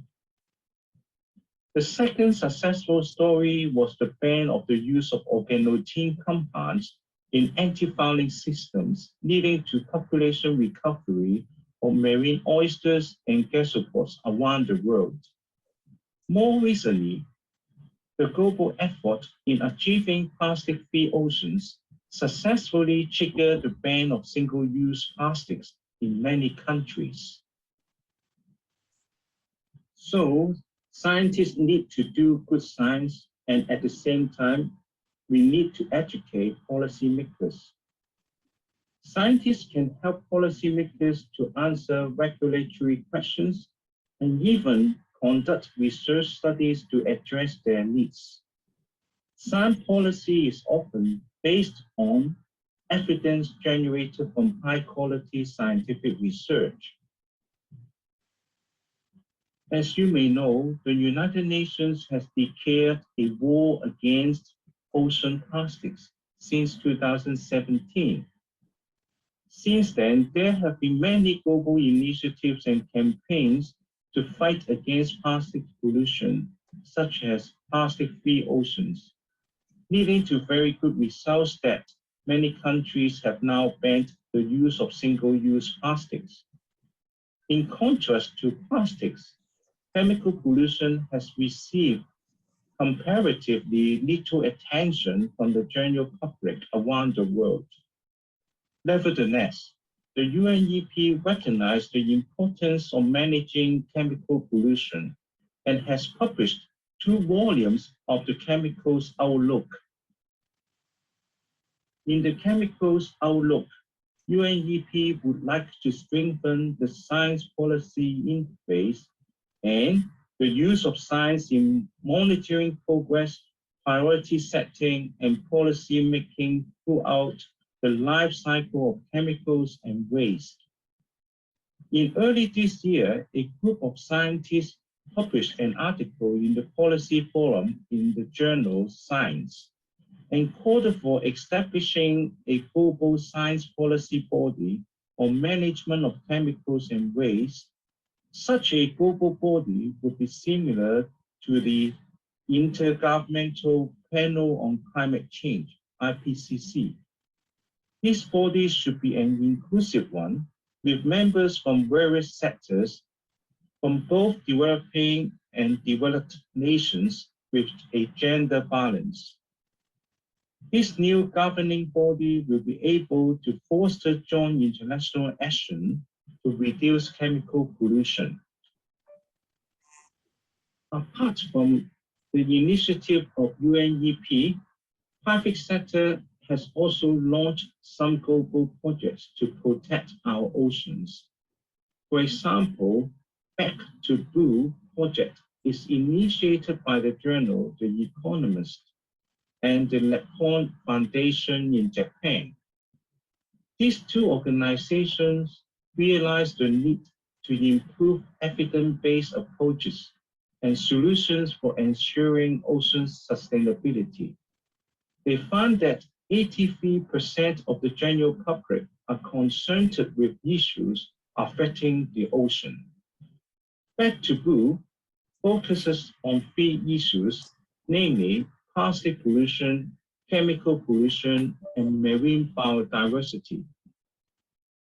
The second successful story was the ban of the use of organogen compounds in antifouling systems, leading to population recovery of marine oysters and gastropods around the world. More recently, the global effort in achieving plastic-free oceans successfully triggered the ban of single-use plastics in many countries. So, scientists need to do good science, and at the same time, we need to educate policymakers. Scientists can help policymakers to answer regulatory questions and even conduct research studies to address their needs. Science policy is often based on evidence generated from high-quality scientific research. As you may know, the United Nations has declared a war against ocean plastics since 2017. Since then, there have been many global initiatives and campaigns to fight against plastic pollution, such as plastic-free oceans, leading to very good results that many countries have now banned the use of single-use plastics. In contrast to plastics, chemical pollution has received comparatively little attention from the general public around the world. Nevertheless, the UNEP recognized the importance of managing chemical pollution and has published 2 volumes of the Chemicals Outlook. In the Chemicals Outlook, UNEP would like to strengthen the science policy interface and the use of science in monitoring progress, priority setting, and policy making throughout the life cycle of chemicals and waste. In early this year, a group of scientists published an article in the Policy Forum in the journal Science and called for establishing a global science policy body on management of chemicals and waste. Such a global body would be similar to the Intergovernmental Panel on Climate Change, IPCC. This body should be an inclusive one with members from various sectors from both developing and developed nations with a gender balance. This new governing body will be able to foster joint international action to reduce chemical pollution. Apart from the initiative of UNEP, private sector has also launched some global projects to protect our oceans. For example, Back to Blue project is initiated by the journal The Economist and the Nippon Foundation in Japan. These 2 organizations realize the need to improve evidence-based approaches and solutions for ensuring ocean sustainability. They found that 83% of the general public are concerned with issues affecting the ocean. Back to Blue focuses on 3 issues, namely plastic pollution, chemical pollution, and marine biodiversity.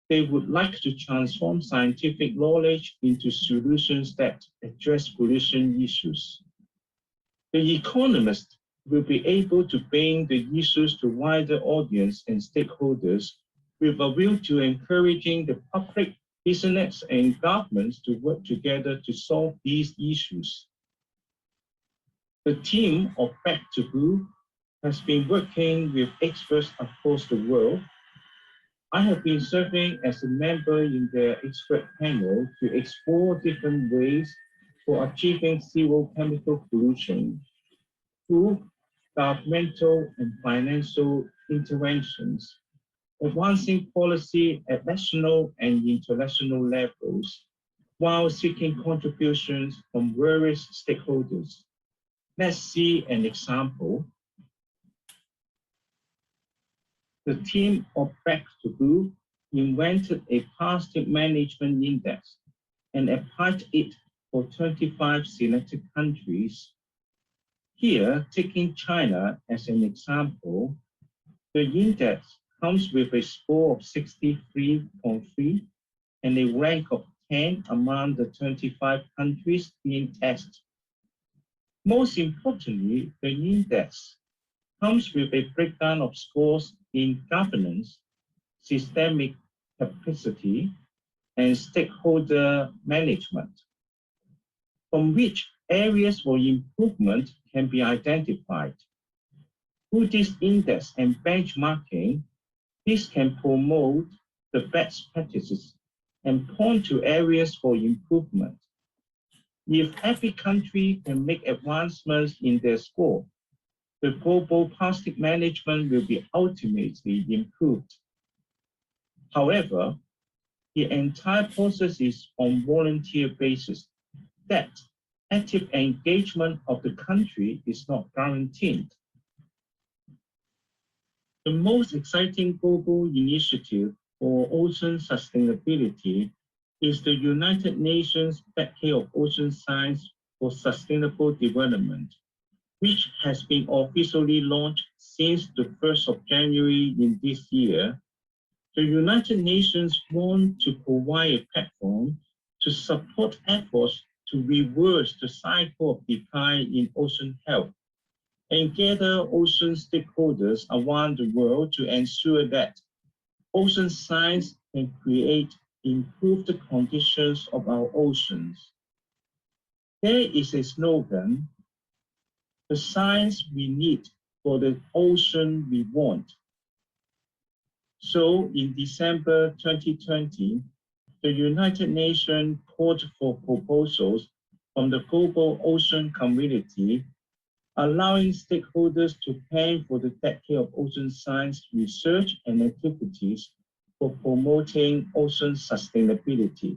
They would like to transform scientific knowledge into solutions that address pollution issues. The Economist will be able to bring the issues to wider audience and stakeholders with a view to encouraging the public, business, and governments to work together to solve these issues. The team of Back to Blue has been working with experts across the world. I have been serving as a member in their expert panel to explore different ways for achieving zero chemical pollution through governmental and financial interventions, advancing policy at national and international levels, while seeking contributions from various stakeholders. Let's see an example. The team of Back to Blue invented a plastic management index and applied it for 25 selected countries. Here, taking China as an example, the index comes with a score of 63.3 and a rank of 10 among the 25 countries being tested. Most importantly, the index comes with a breakdown of scores in governance, systemic capacity, and stakeholder management, from which areas for improvement can be identified. Through this index and benchmarking, this can promote the best practices and point to areas for improvement. If every country can make advancements in their score, the global plastic management will be ultimately improved. However, the entire process is on volunteer basis. That active engagement of the country is not guaranteed. The most exciting global initiative for ocean sustainability is the United Nations Decade of Ocean Science for Sustainable Development, which has been officially launched since the 1st of January in this year. The United Nations want to provide a platform to support efforts to reverse the cycle of decline in ocean health and gather ocean stakeholders around the world to ensure that ocean science can create improved conditions of our oceans. There is a slogan, the science we need for the ocean we want. So in December 2020, the United Nations called for proposals from the global ocean community, allowing stakeholders to plan for the decade of ocean science research and activities for promoting ocean sustainability.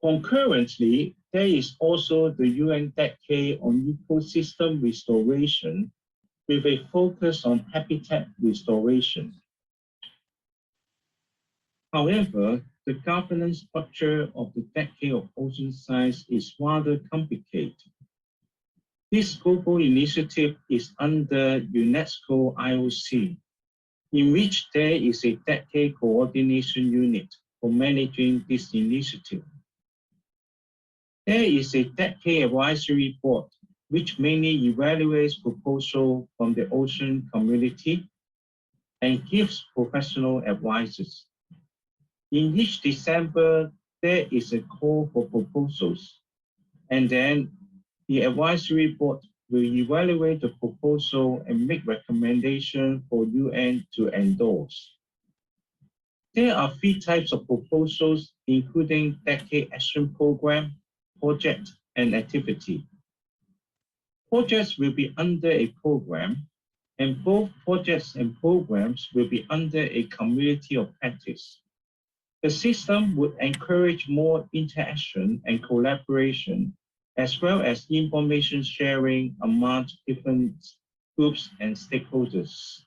Concurrently, there is also the UN Decade on Ecosystem Restoration with a focus on habitat restoration. However, the governance structure of the Decade of Ocean Science is rather complicated. This global initiative is under UNESCO IOC, in which there is a decade coordination unit for managing this initiative. There is a decade advisory board, which mainly evaluates proposals from the ocean community and gives professional advices. In each December, there is a call for proposals, and then the advisory board will evaluate the proposal and make recommendations for UN to endorse. There are 3 types of proposals, including Decade Action Program, Project, and Activity. Projects will be under a program, and both projects and programs will be under a community of practice. The system would encourage more interaction and collaboration, as well as information sharing among different groups and stakeholders.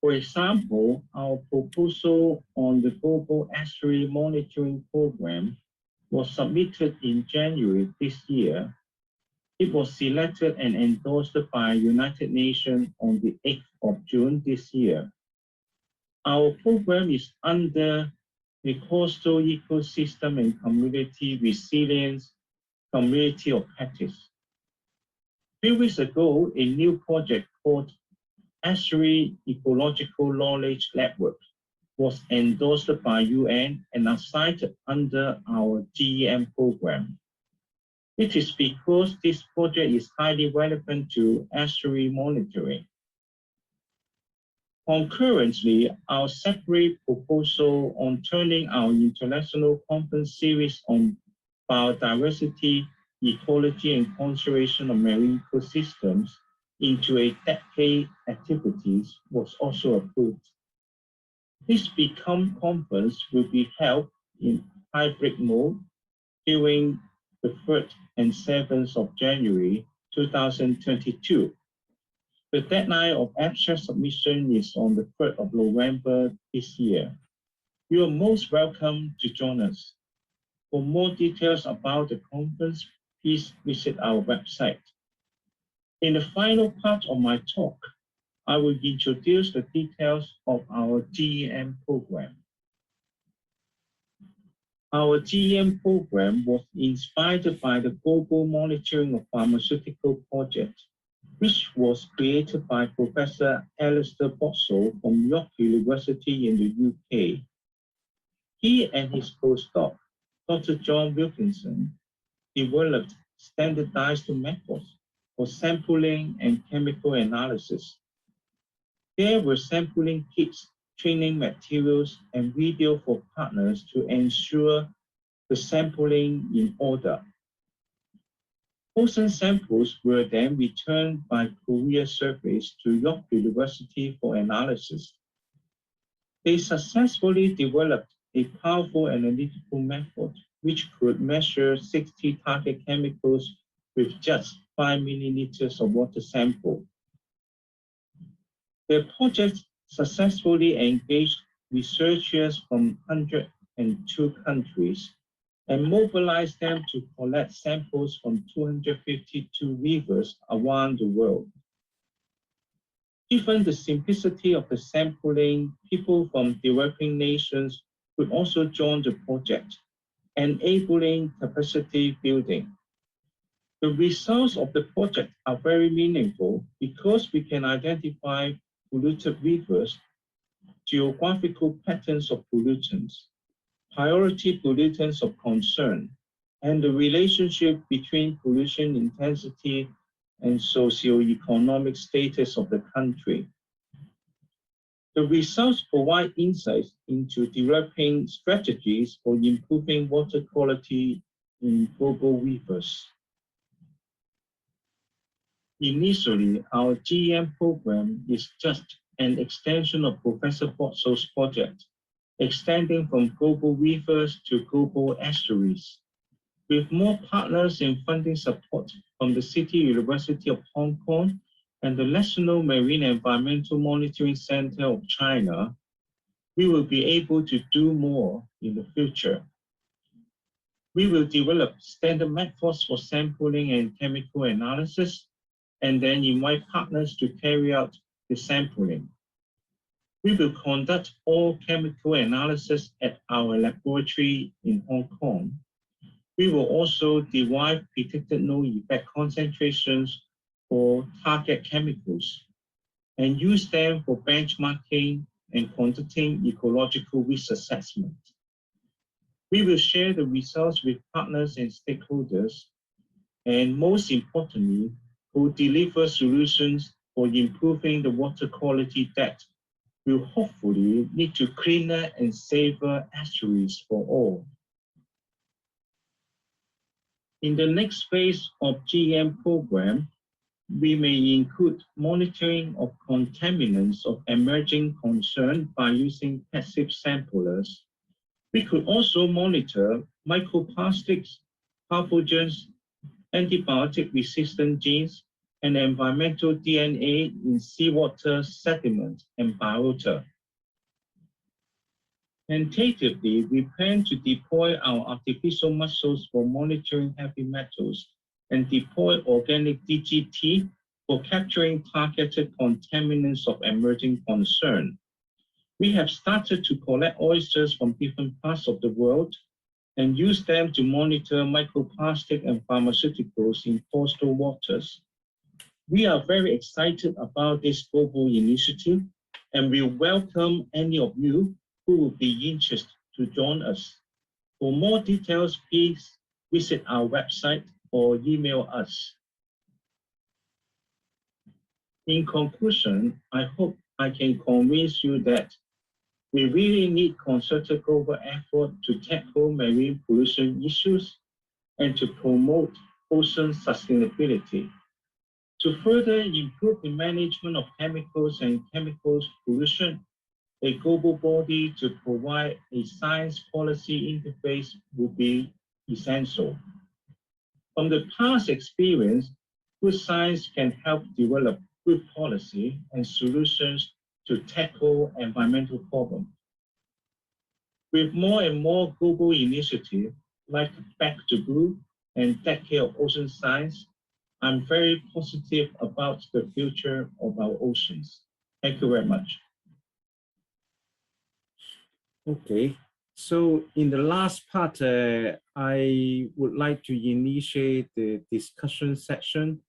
For example, our proposal on the Global Estuary Monitoring Program was submitted in January this year. It was selected and endorsed by United Nations on the 8th of June this year. Our program is under the Coastal Ecosystem and Community Resilience Community of Practice. 3 weeks ago, a new project called Estuary Ecological Knowledge Network was endorsed by UN and assigned under our GEM program. It is because this project is highly relevant to estuary monitoring. Concurrently, our separate proposal on turning our international conference series on biodiversity, ecology, and conservation of marine ecosystems into a decade activities was also approved. This PECOM conference will be held in hybrid mode during the 3rd and 7th of January 2022. The deadline of abstract submission is on the 3rd of November this year. You are most welcome to join us. For more details about the conference, please visit our website. In the final part of my talk, I will introduce the details of our GEM program. Our GEM program was inspired by the Global Monitoring of Pharmaceutical Project, which was created by Professor Alistair Boxall from York University in the UK. He and his postdoc, Dr. John Wilkinson, developed standardized methods for sampling and chemical analysis. There were sampling kits, training materials, and video for partners to ensure the sampling in order. Ocean samples were then returned by courier service to York University for analysis. They successfully developed a powerful analytical method which could measure 60 target chemicals with just 5 milliliters of water sample. The project successfully engaged researchers from 102 countries and mobilized them to collect samples from 252 rivers around the world. Given the simplicity of the sampling, people from developing nations could also join the project, enabling capacity building. The results of the project are very meaningful because we can identify polluted rivers, geographical patterns of pollutants, priority pollutants of concern, and the relationship between pollution intensity and socioeconomic status of the country. The results provide insights into developing strategies for improving water quality in global rivers. Initially, our GEM program is just an extension of Professor Botso's project, extending from global rivers to global estuaries. With more partners and funding support from the City University of Hong Kong and the National Marine Environmental Monitoring Center of China, we will be able to do more in the future. We will develop standard methods for sampling and chemical analysis, and then invite partners to carry out the sampling. We will conduct all chemical analysis at our laboratory in Hong Kong. We will also derive predicted no-effect concentrations for target chemicals and use them for benchmarking and conducting ecological risk assessment. We will share the results with partners and stakeholders, and most importantly, will deliver solutions for improving the water quality that will hopefully lead to cleaner and safer estuaries for all. In the next phase of GEM program, we may include monitoring of contaminants of emerging concern by using passive samplers. We could also monitor microplastics, pathogens, antibiotic-resistant genes, and environmental DNA in seawater, sediment, and biota. Tentatively, we plan to deploy our artificial muscles for monitoring heavy metals and deploy organic DGT for capturing targeted contaminants of emerging concern. We have started to collect oysters from different parts of the world and use them to monitor microplastic and pharmaceuticals in coastal waters. We are very excited about this global initiative, and we welcome any of you who will be interested to join us. For more details, please visit our website or email us. In conclusion, I hope I can convince you that we really need concerted global effort to tackle marine pollution issues and to promote ocean sustainability. To further improve the management of chemicals and chemicals pollution, a global body to provide a science policy interface would be essential. From the past experience, good science can help develop good policy and solutions to tackle environmental problems. With more and more global initiatives like Back to Blue and Decade of Ocean Science, I'm very positive about the future of our oceans. Thank you very much. Okay, so in the last part, I would like to initiate the discussion section,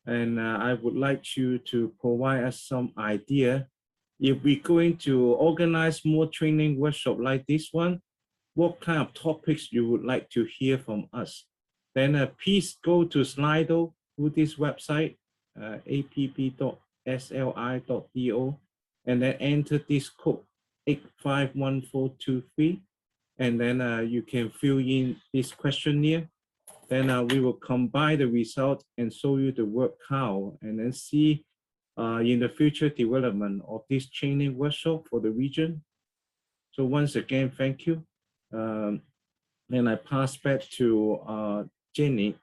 and I would like you to provide us some idea. If we're going to organize more training workshop like this one, what kind of topics you would like to hear from us? Then please go to Slido through this website, app.sli.do, and then enter this code 851423, and then you can fill in this questionnaire. Then we will combine the result and show you the work how, and then see in the future development of this training workshop for the region. So once again, thank you. Then I pass back to Jenny.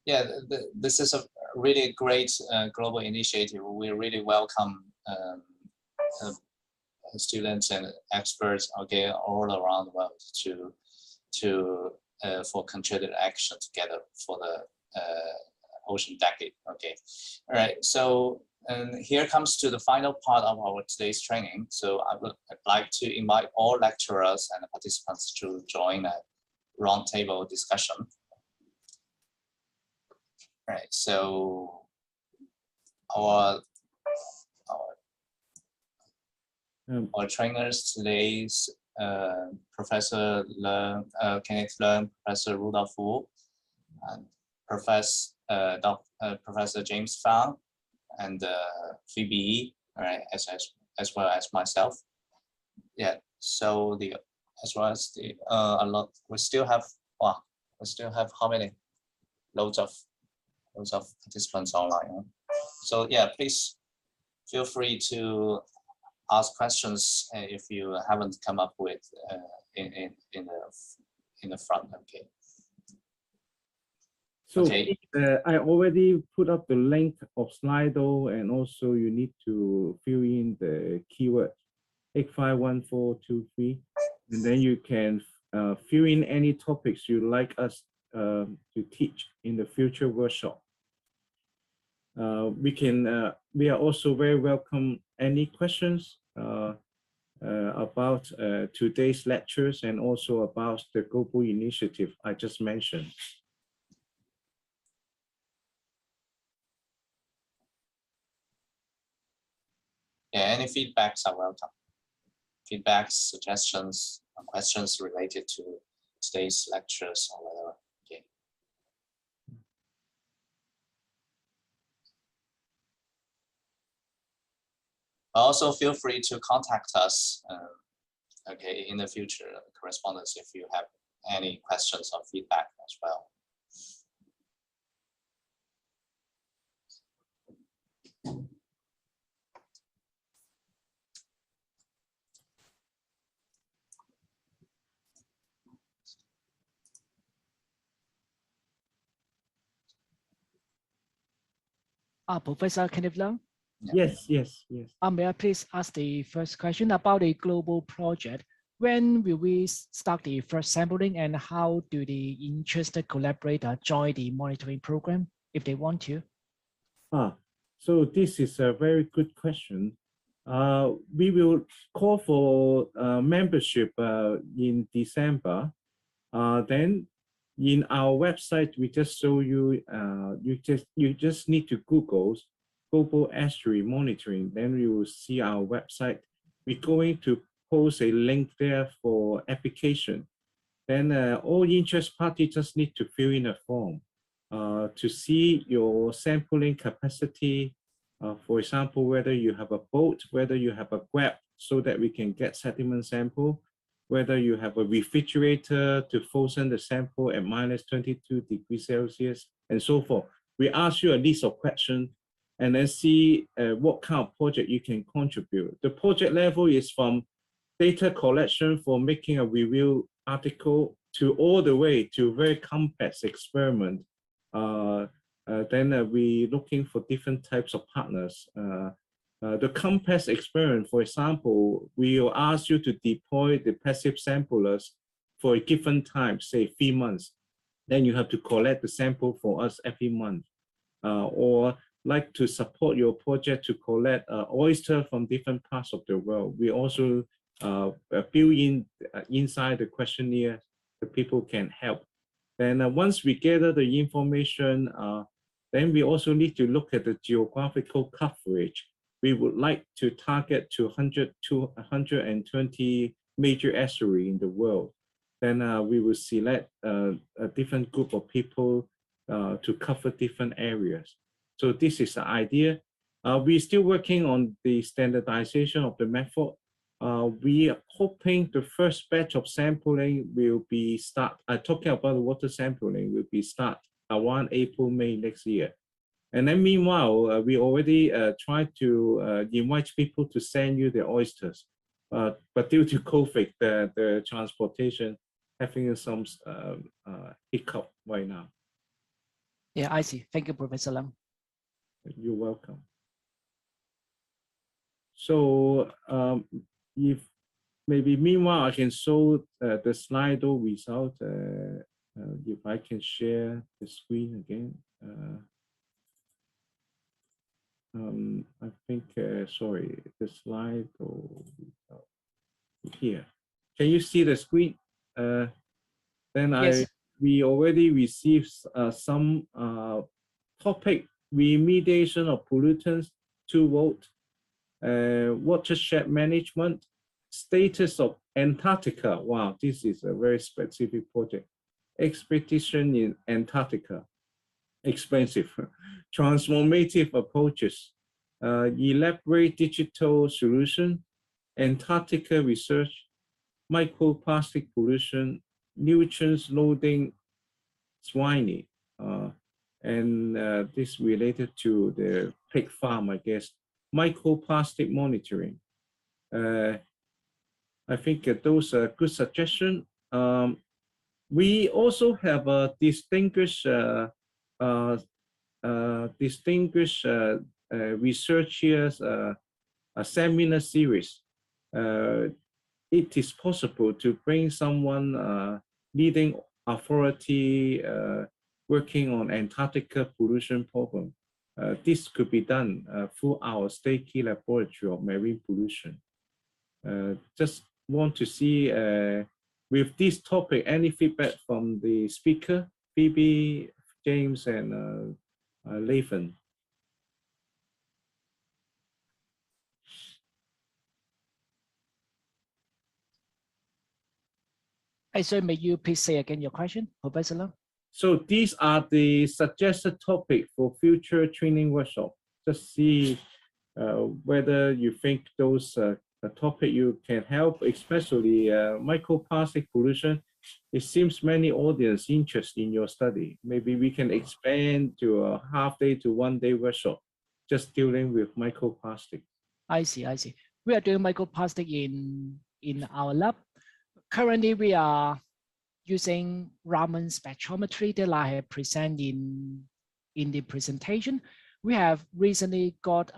Yeah, this is a really great global initiative. We really welcome students and experts all around the world for concerted action together for the ocean decade. Okay, all right. So here comes to the final part of our today's training. So I'd like to invite all lecturers and participants to join a roundtable discussion. All right. So our trainers today's Professor Kenneth Leung, Professor Rudolph Wu, and Professor James Fang, and Phoebe, right, as well as myself. Yeah. So as well as a lot. We still have how many? Loads of participants online. So yeah, please feel free to ask questions if you haven't come up with in the front. Okay. So okay. I already put up the link of Slido, and also you need to fill in the keyword 851423, and then you can fill in any topics you'd like us to teach in the future workshop. We are also very welcome any questions about today's lectures and also about the global initiative I just mentioned. Yeah, any feedbacks are welcome. Feedbacks, suggestions, questions related to today's lectures or whatever. Okay. Also, feel free to contact us. Okay, in the future, correspondence if you have any questions or feedback as well. Professor Kenneth Leung? Yes. May I please ask the first question about the global project? When will we start the first sampling, and how do the interested collaborators join the monitoring program if they want to? So this is a very good question. We will call for membership in December. Then in our website, we just show you, you just need to Google Global Estuary Monitoring, then you will see our website. We're going to post a link there for application. Then all interest parties just need to fill in a form to see your sampling capacity. For example, whether you have a boat, whether you have a grab so that we can get sediment sample, whether you have a refrigerator to frozen the sample at -22°C, and so forth. We ask you a list of questions and then see what kind of project you can contribute. The project level is from data collection for making a review article to all the way to very complex experiment. Then we're looking for different types of partners. The complex experiment, for example, we will ask you to deploy the passive samplers for a given time, say 3 months. Then you have to collect the sample for us every month. Or like to support your project to collect oyster from different parts of the world. We also build in inside the questionnaire, the people can help. Then once we gather the information, then we also need to look at the geographical coverage. We would like to target to 100 to 120 major estuaries in the world. Then we will select a different group of people to cover different areas. So this is the idea. We're still working on the standardization of the method. We are hoping the first batch of sampling will be talking about the water sampling will be start around April, May next year. And then meanwhile, we already tried to invite people to send you the oysters. But due to COVID, the transportation having some hiccup right now. Yeah, I see. Thank you, Professor Lam. You're welcome. So if maybe meanwhile I can show the Slido result. If I can share the screen again. I think, sorry, the Slido here. Can you see the screen? Then Yes. we already received some topic: remediation of pollutants, 2 volt, watershed management, status of Antarctica. Wow, this is a very specific project. Expedition in Antarctica, expensive. Transformative approaches, elaborate digital solution, Antarctica research, microplastic pollution, nutrients loading swine, and this related to the pig farm, I guess. Microplastic monitoring. I think those are good suggestions. We also have a distinguished researchers a seminar series. It is possible to bring someone leading authority working on Antarctica pollution problem. This could be done through our state key laboratory of marine pollution. Just want to see with this topic, any feedback from the speaker, Phoebe, James, and Lathan. So may you please say again your question, Professor Lam? So these are the suggested topic for future training workshop. Just see whether you think those topic you can help, especially microplastic pollution. It seems many audience interested in your study. Maybe we can expand to a half-day to one-day workshop just dealing with microplastic. I see, I see. We are doing microplastic in our lab. Currently, we are using Raman spectrometry that I have presented in the presentation. We have recently got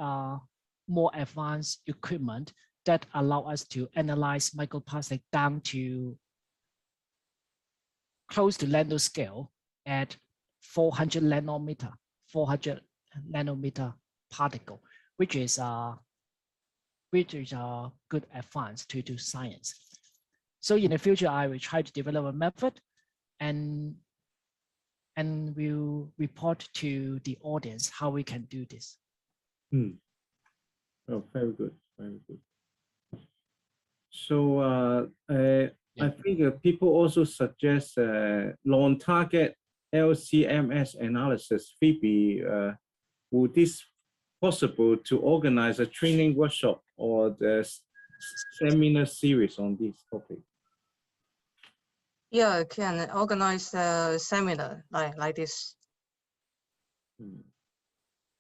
more advanced equipment that allow us to analyze microplastic down to close to nanoscale at 400 nanometer particle, which is a good advance to do science. So in the future, I will try to develop a method and will report to the audience how we can do this. Oh, very good, very good. So I think people also suggest non-target LCMS analysis. Phoebe, would this possible to organize a training workshop or the seminar series on this topic? Yeah, I can organize a seminar like this.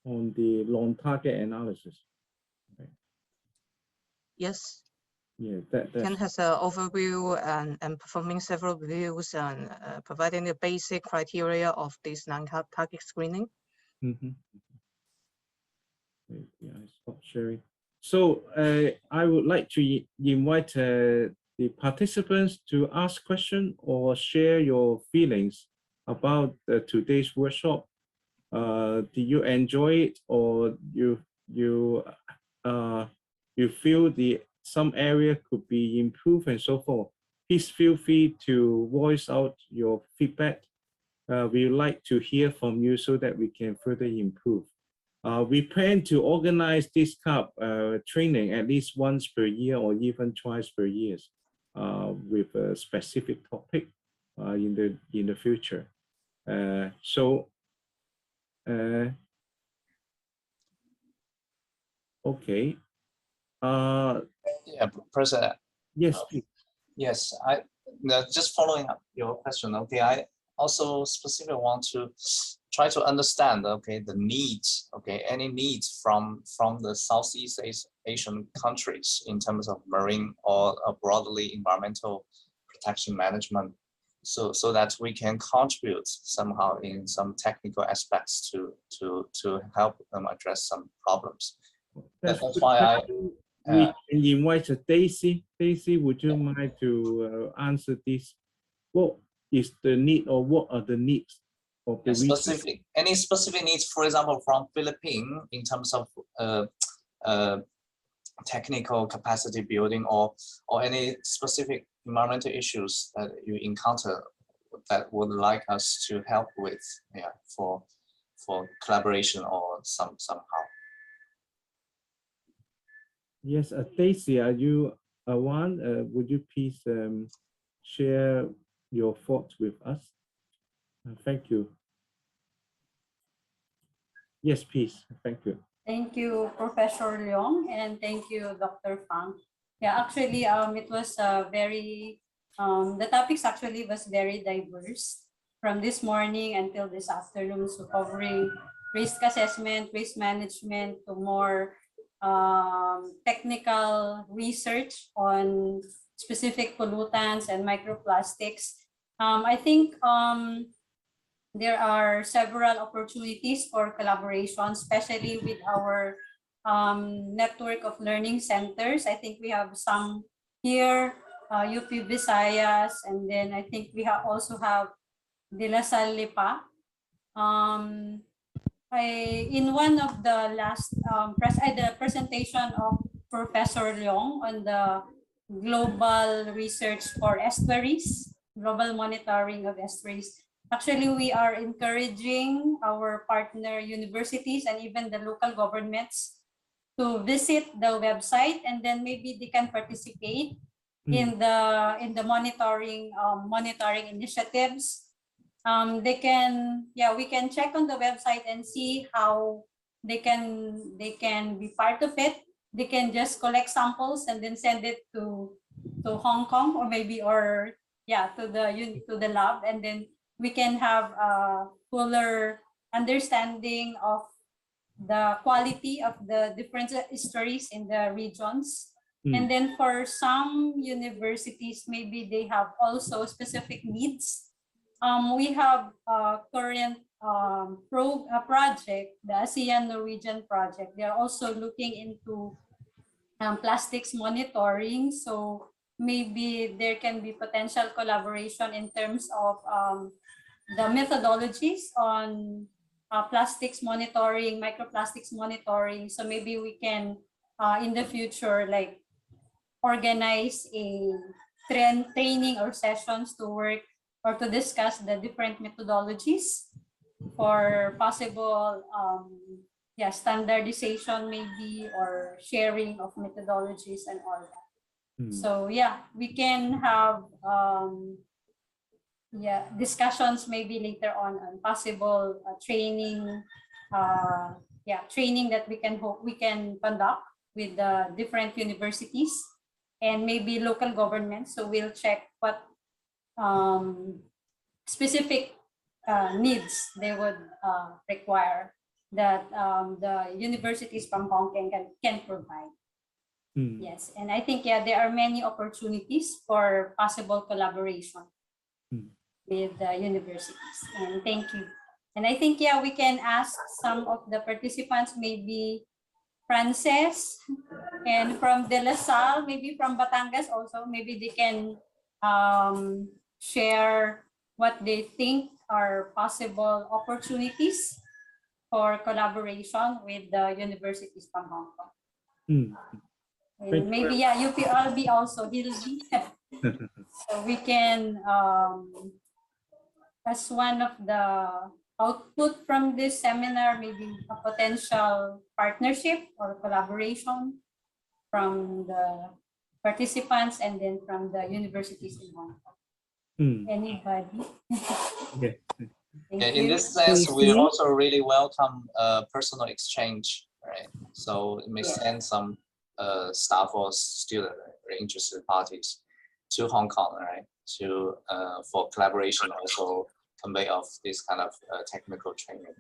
On the non-target analysis. Okay. Yes. Yeah, that Ken has an overview and performing several reviews and providing the basic criteria of this non-target screening. Mm-hmm. Yeah, I stopped sharing. So I would like to invite the participants to ask questions or share your feelings about today's workshop. Do you enjoy it, or you feel some area could be improved and so forth? Please feel free to voice out your feedback. We would like to hear from you so that we can further improve. We plan to organize this type training at least once per year or even twice per year with a specific topic in the future. Okay. Yeah, President. Yes, please. Yes, just following up your question. Okay, I also specifically want to try to understand. Okay, the needs. Okay, any needs from the Southeast Asian countries in terms of marine or broadly environmental protection management, so that we can contribute somehow in some technical aspects to help them address some problems. That's why we can invite Daisy. Daisy, would you mind to answer this? What is the need, or what are the needs of the region? Any specific needs, for example, from Philippines in terms of technical capacity building, or any specific environmental issues that you encounter that would like us to help with, yeah, for collaboration or somehow. Yes, Daisy, are you one? Would you please share your thoughts with us? Thank you. Yes, please. Thank you. Thank you, Professor Leong, and thank you, Dr. Fang. Yeah, actually, it was very, the topics actually was very diverse from this morning until this afternoon, so covering risk assessment, risk management, to more technical research on specific pollutants and microplastics. I think there are several opportunities for collaboration, especially with our network of learning centers. I think we have some here, UP Visayas, and then I think we also have De La Salle Lipa. In one of the last the presentation of Professor Leong on the global research for estuaries, global monitoring of estuaries. Actually, we are encouraging our partner universities and even the local governments to visit the website, and then maybe they can participate in the monitoring initiatives. We can check on the website and see how they can be part of it. They can just collect samples and then send it to Hong Kong, or maybe to the lab, and then we can have a fuller understanding of the quality of the different estuaries in the regions. And then for some universities, maybe they have also specific needs. We have a current project, the ASEAN Norwegian project. They are also looking into plastics monitoring. So maybe there can be potential collaboration in terms of the methodologies on plastics monitoring, microplastics monitoring. So maybe we can, in the future, like organize a training or sessions to work or to discuss the different methodologies for possible standardization maybe, or sharing of methodologies and all that. So yeah, we can have discussions maybe later on possible training that we can conduct with the different universities and maybe local governments. So we'll check what specific needs they would require that the universities from Hong Kong can provide. Yes, and I think there are many opportunities for possible collaboration with the universities. And thank you. And I think we can ask some of the participants, maybe Frances, and from De La Salle, maybe from Batangas also, maybe they can share what they think are possible opportunities for collaboration with the universities from Hong Kong. And maybe UPLB also, Hildy. So we can, as one of the output from this seminar, maybe a potential partnership or collaboration from the participants and then from the universities in Hong Kong. Anybody? In this sense, we also really welcome personal exchange, right? So it may send some staff or student or interested parties to Hong Kong, right? To for collaboration, also convey of this kind of technical training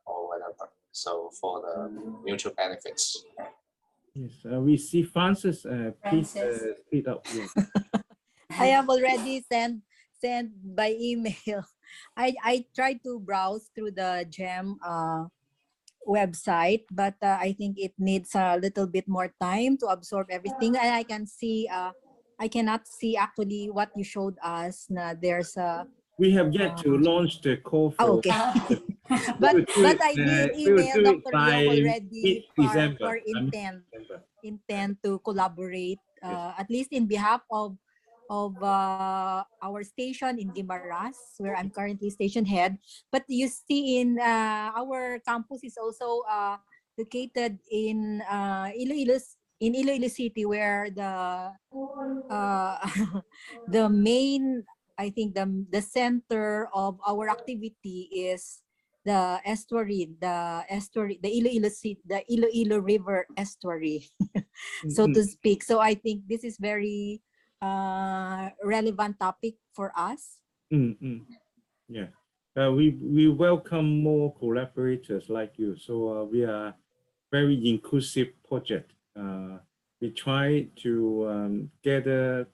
or whatever. So for the mutual benefits. Right? Yes, we see Francis. Please Francis. speed up. Yeah. I have already sent by email. I tried to browse through the GEM website, but I think it needs a little bit more time to absorb everything. And I can see, I cannot see actually what you showed us. There's a. We have yet to launch the call for. Oh, okay. but I did email Dr. Leong already for intent to collaborate, at least in behalf of our station in Guimaras, where I'm currently station head. But you see, in our campus is also located in Iloilo City, where the the main, I think the center of our activity is the estuary, the Iloilo City, the Iloilo River estuary, so to speak. So I think this is very relevant topic for us. Yeah, we welcome more collaborators like you. So we are very inclusive project. We try to gather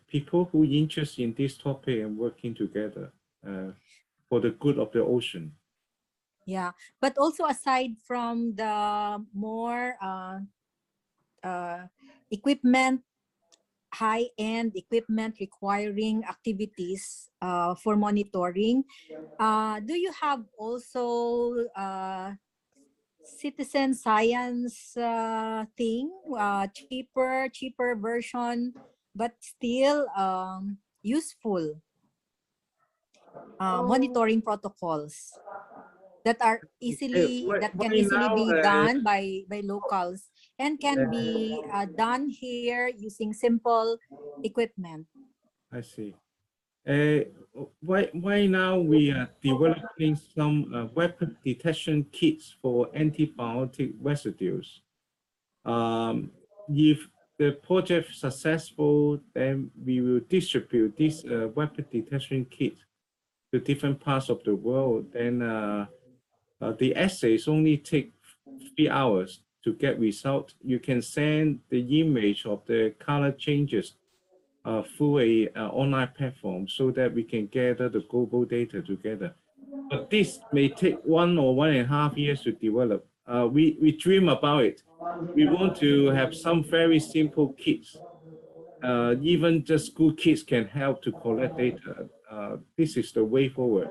people who are interested in this topic and working together for the good of the ocean. Yeah, but also aside from the more equipment, high-end equipment requiring activities for monitoring, do you have also citizen science thing, cheaper version, but still useful monitoring protocols that are can easily be done by locals and can be done here using simple equipment? I see. Why now we are developing some weapon detection kits for antibiotic residues. If the project is successful, then we will distribute this weapon detection kit to different parts of the world. Then the assays only take 3 hours to get result. You can send the image of the color changes through a online platform so that we can gather the global data together. But this may take 1 or 1.5 years to develop. We dream about it. We want to have some very simple kits. Even just school kids can help to collect data. This is the way forward.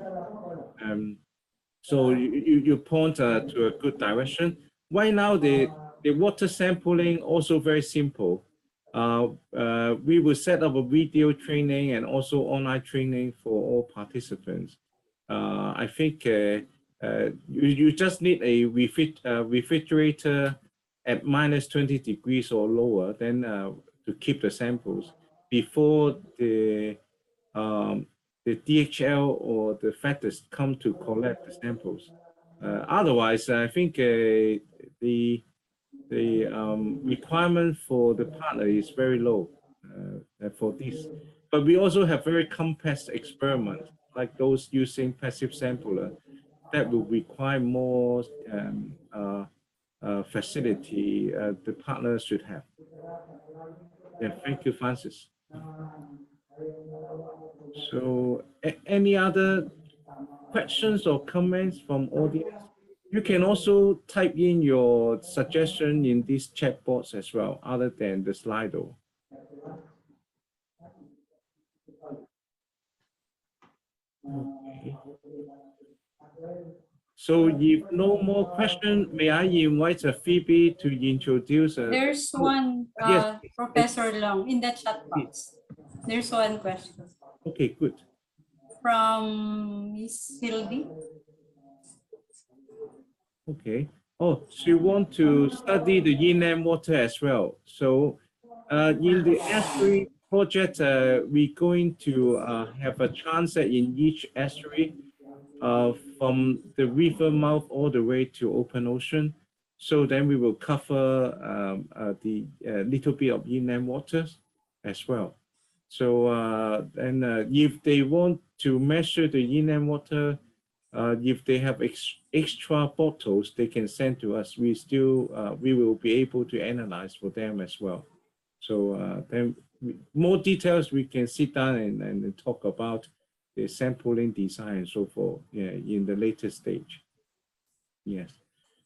So you point to a good direction. Right now, the water sampling also very simple. We will set up a video training and also online training for all participants. I think you just need a refrigerator at -20 degrees or lower, then to keep the samples before the DHL or the FedEx come to collect the samples. Otherwise, I think the requirement for the partner is very low for this. But we also have very complex experiments, like those using passive sampler, that will require more facility the partners should have. Yeah, thank you, Francis. So any other questions or comments from audience? You can also type in your suggestion in these chat box as well, other than the Slido. Okay. So if no more questions, may I invite Phoebe to introduce? There's one, yes, Professor Long, in the chat box. There's one question. Okay, good. From Miss Hildy. Okay. Oh, she wants to study the inland water as well. So in the estuary project, we're going to have a chance in each estuary from the river mouth all the way to open ocean. So then we will cover the little bit of inland waters as well. So if they want to measure the inland water, if they have extra bottles, they can send to us. We will be able to analyze for them as well. So then more details we can sit down and talk about the sampling design and so forth, yeah, in the later stage. Yes.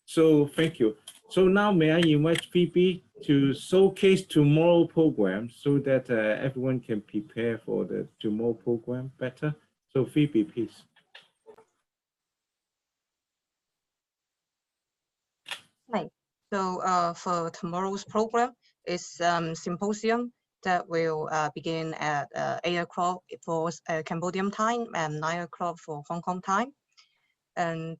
So thank you. So now may I invite Phoebe to showcase tomorrow program so that everyone can prepare for the tomorrow program better. So Phoebe, please. Right. So for tomorrow's program is symposium that will begin at 8 o'clock for Cambodian time and 9 o'clock for Hong Kong time. And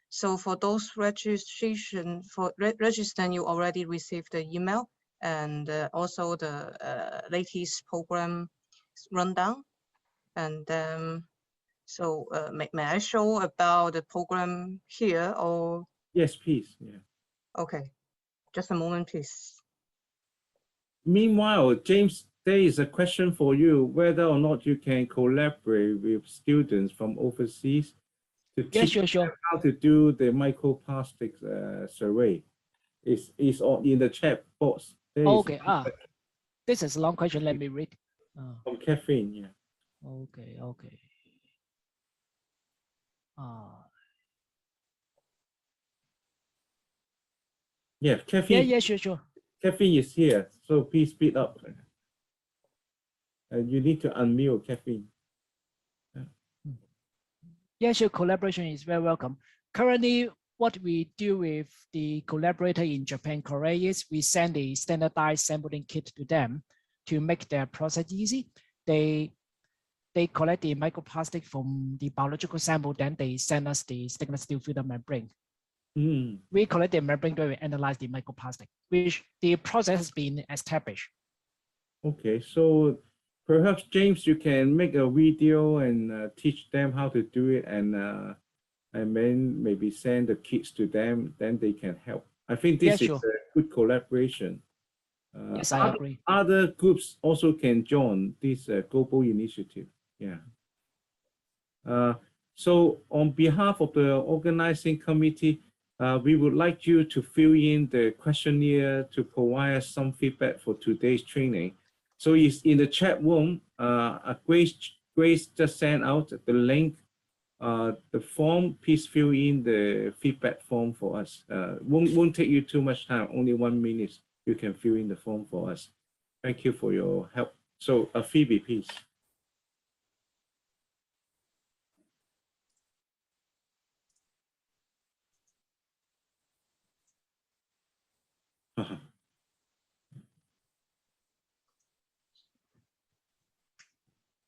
so for those registration for registering, you already received the email and also the latest program rundown. And so may I show about the program here or? Yes, please. Yeah. Okay, just a moment, please. Meanwhile, James, there is a question for you, whether or not you can collaborate with students from overseas to teach them how to do the microplastics survey. It's in the chat box. Okay, this is a long question. Let me read. From Catherine, yeah. Okay. Yeah, Catherine. Yeah, sure. Catherine is here, so please speed up. You need to unmute, Catherine. Yeah, sure. Collaboration is very welcome. Currently, what we do with the collaborator in Japan, Korea is we send a standardized sampling kit to them to make their process easy. They collect the microplastic from the biological sample, then they send us the stainless steel filter membrane. We collect the membrane to analyze the microplastic, which the process has been established. Okay, so perhaps James, you can make a video and teach them how to do it, and then maybe send the kits to them, then they can help. I think this is a good collaboration. Yes, I agree. Other groups also can join this global initiative. Yeah. So on behalf of the organizing committee, we would like you to fill in the questionnaire to provide us some feedback for today's training. So it's in the chat room. Grace just sent out the link, the form. Please fill in the feedback form for us. Won't take you too much time, only 1 minute. You can fill in the form for us. Thank you for your help. So Phoebe, please.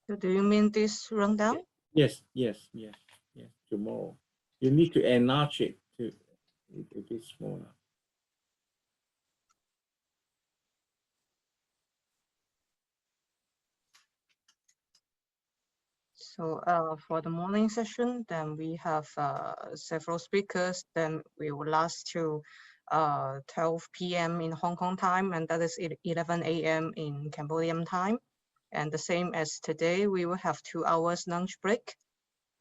So do you mean this rundown? Yes. Tomorrow, you need to enlarge it to a bit smaller. So for the morning session, then we have several speakers. Then we will last to 12 p.m. in Hong Kong time, and that is 11 a.m. in Cambodian time. And the same as today, we will have 2 hours lunch break.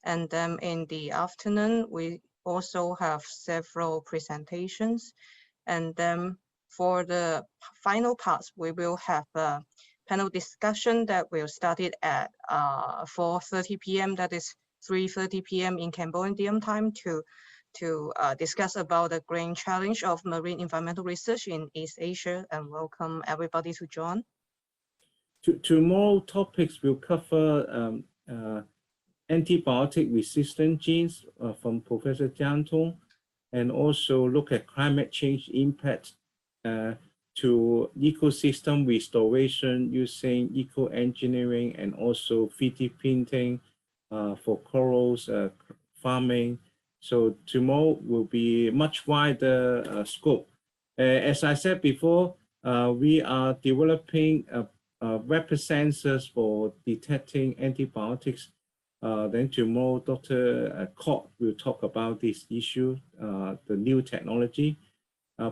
And then in the afternoon, we also have several presentations. And then for the final parts, we will have a panel discussion that will start it at 4:30 p.m. That is 3:30 p.m. in Cambodian time to discuss about the grand challenge of marine environmental research in East Asia, and welcome everybody to join. Tomorrow topics will cover antibiotic resistant genes from Professor Jiang Tong, and also look at climate change impact to ecosystem restoration using eco-engineering and also 3D printing for corals farming. So tomorrow will be much wider scope. As I said before, we are developing rapid sensors for detecting antibiotics. Then tomorrow, Dr. Kok will talk about this issue, the new technology.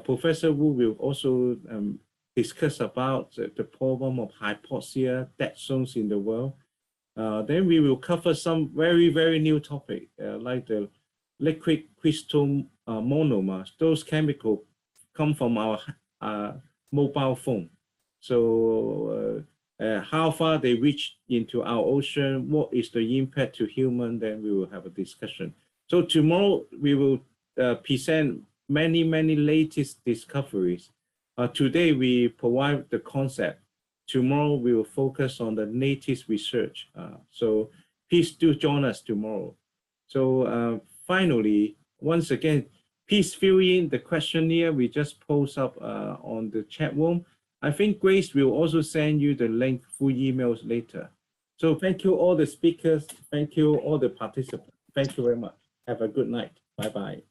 Professor Wu will also discuss about the problem of hypoxia, dead zones in the world. Then we will cover some very, very new topic, like the liquid crystal monomers. Those chemicals come from our mobile phone. So how far they reach into our ocean, what is the impact to human, then we will have a discussion. So tomorrow we will present many, many latest discoveries. Today we provide the concept. Tomorrow we will focus on the latest research. So please do join us tomorrow. So finally, once again, please fill in the questionnaire we just post up on the chat room. I think Grace will also send you the link through emails later. So thank you all the speakers. Thank you all the participants. Thank you very much. Have a good night. Bye-bye.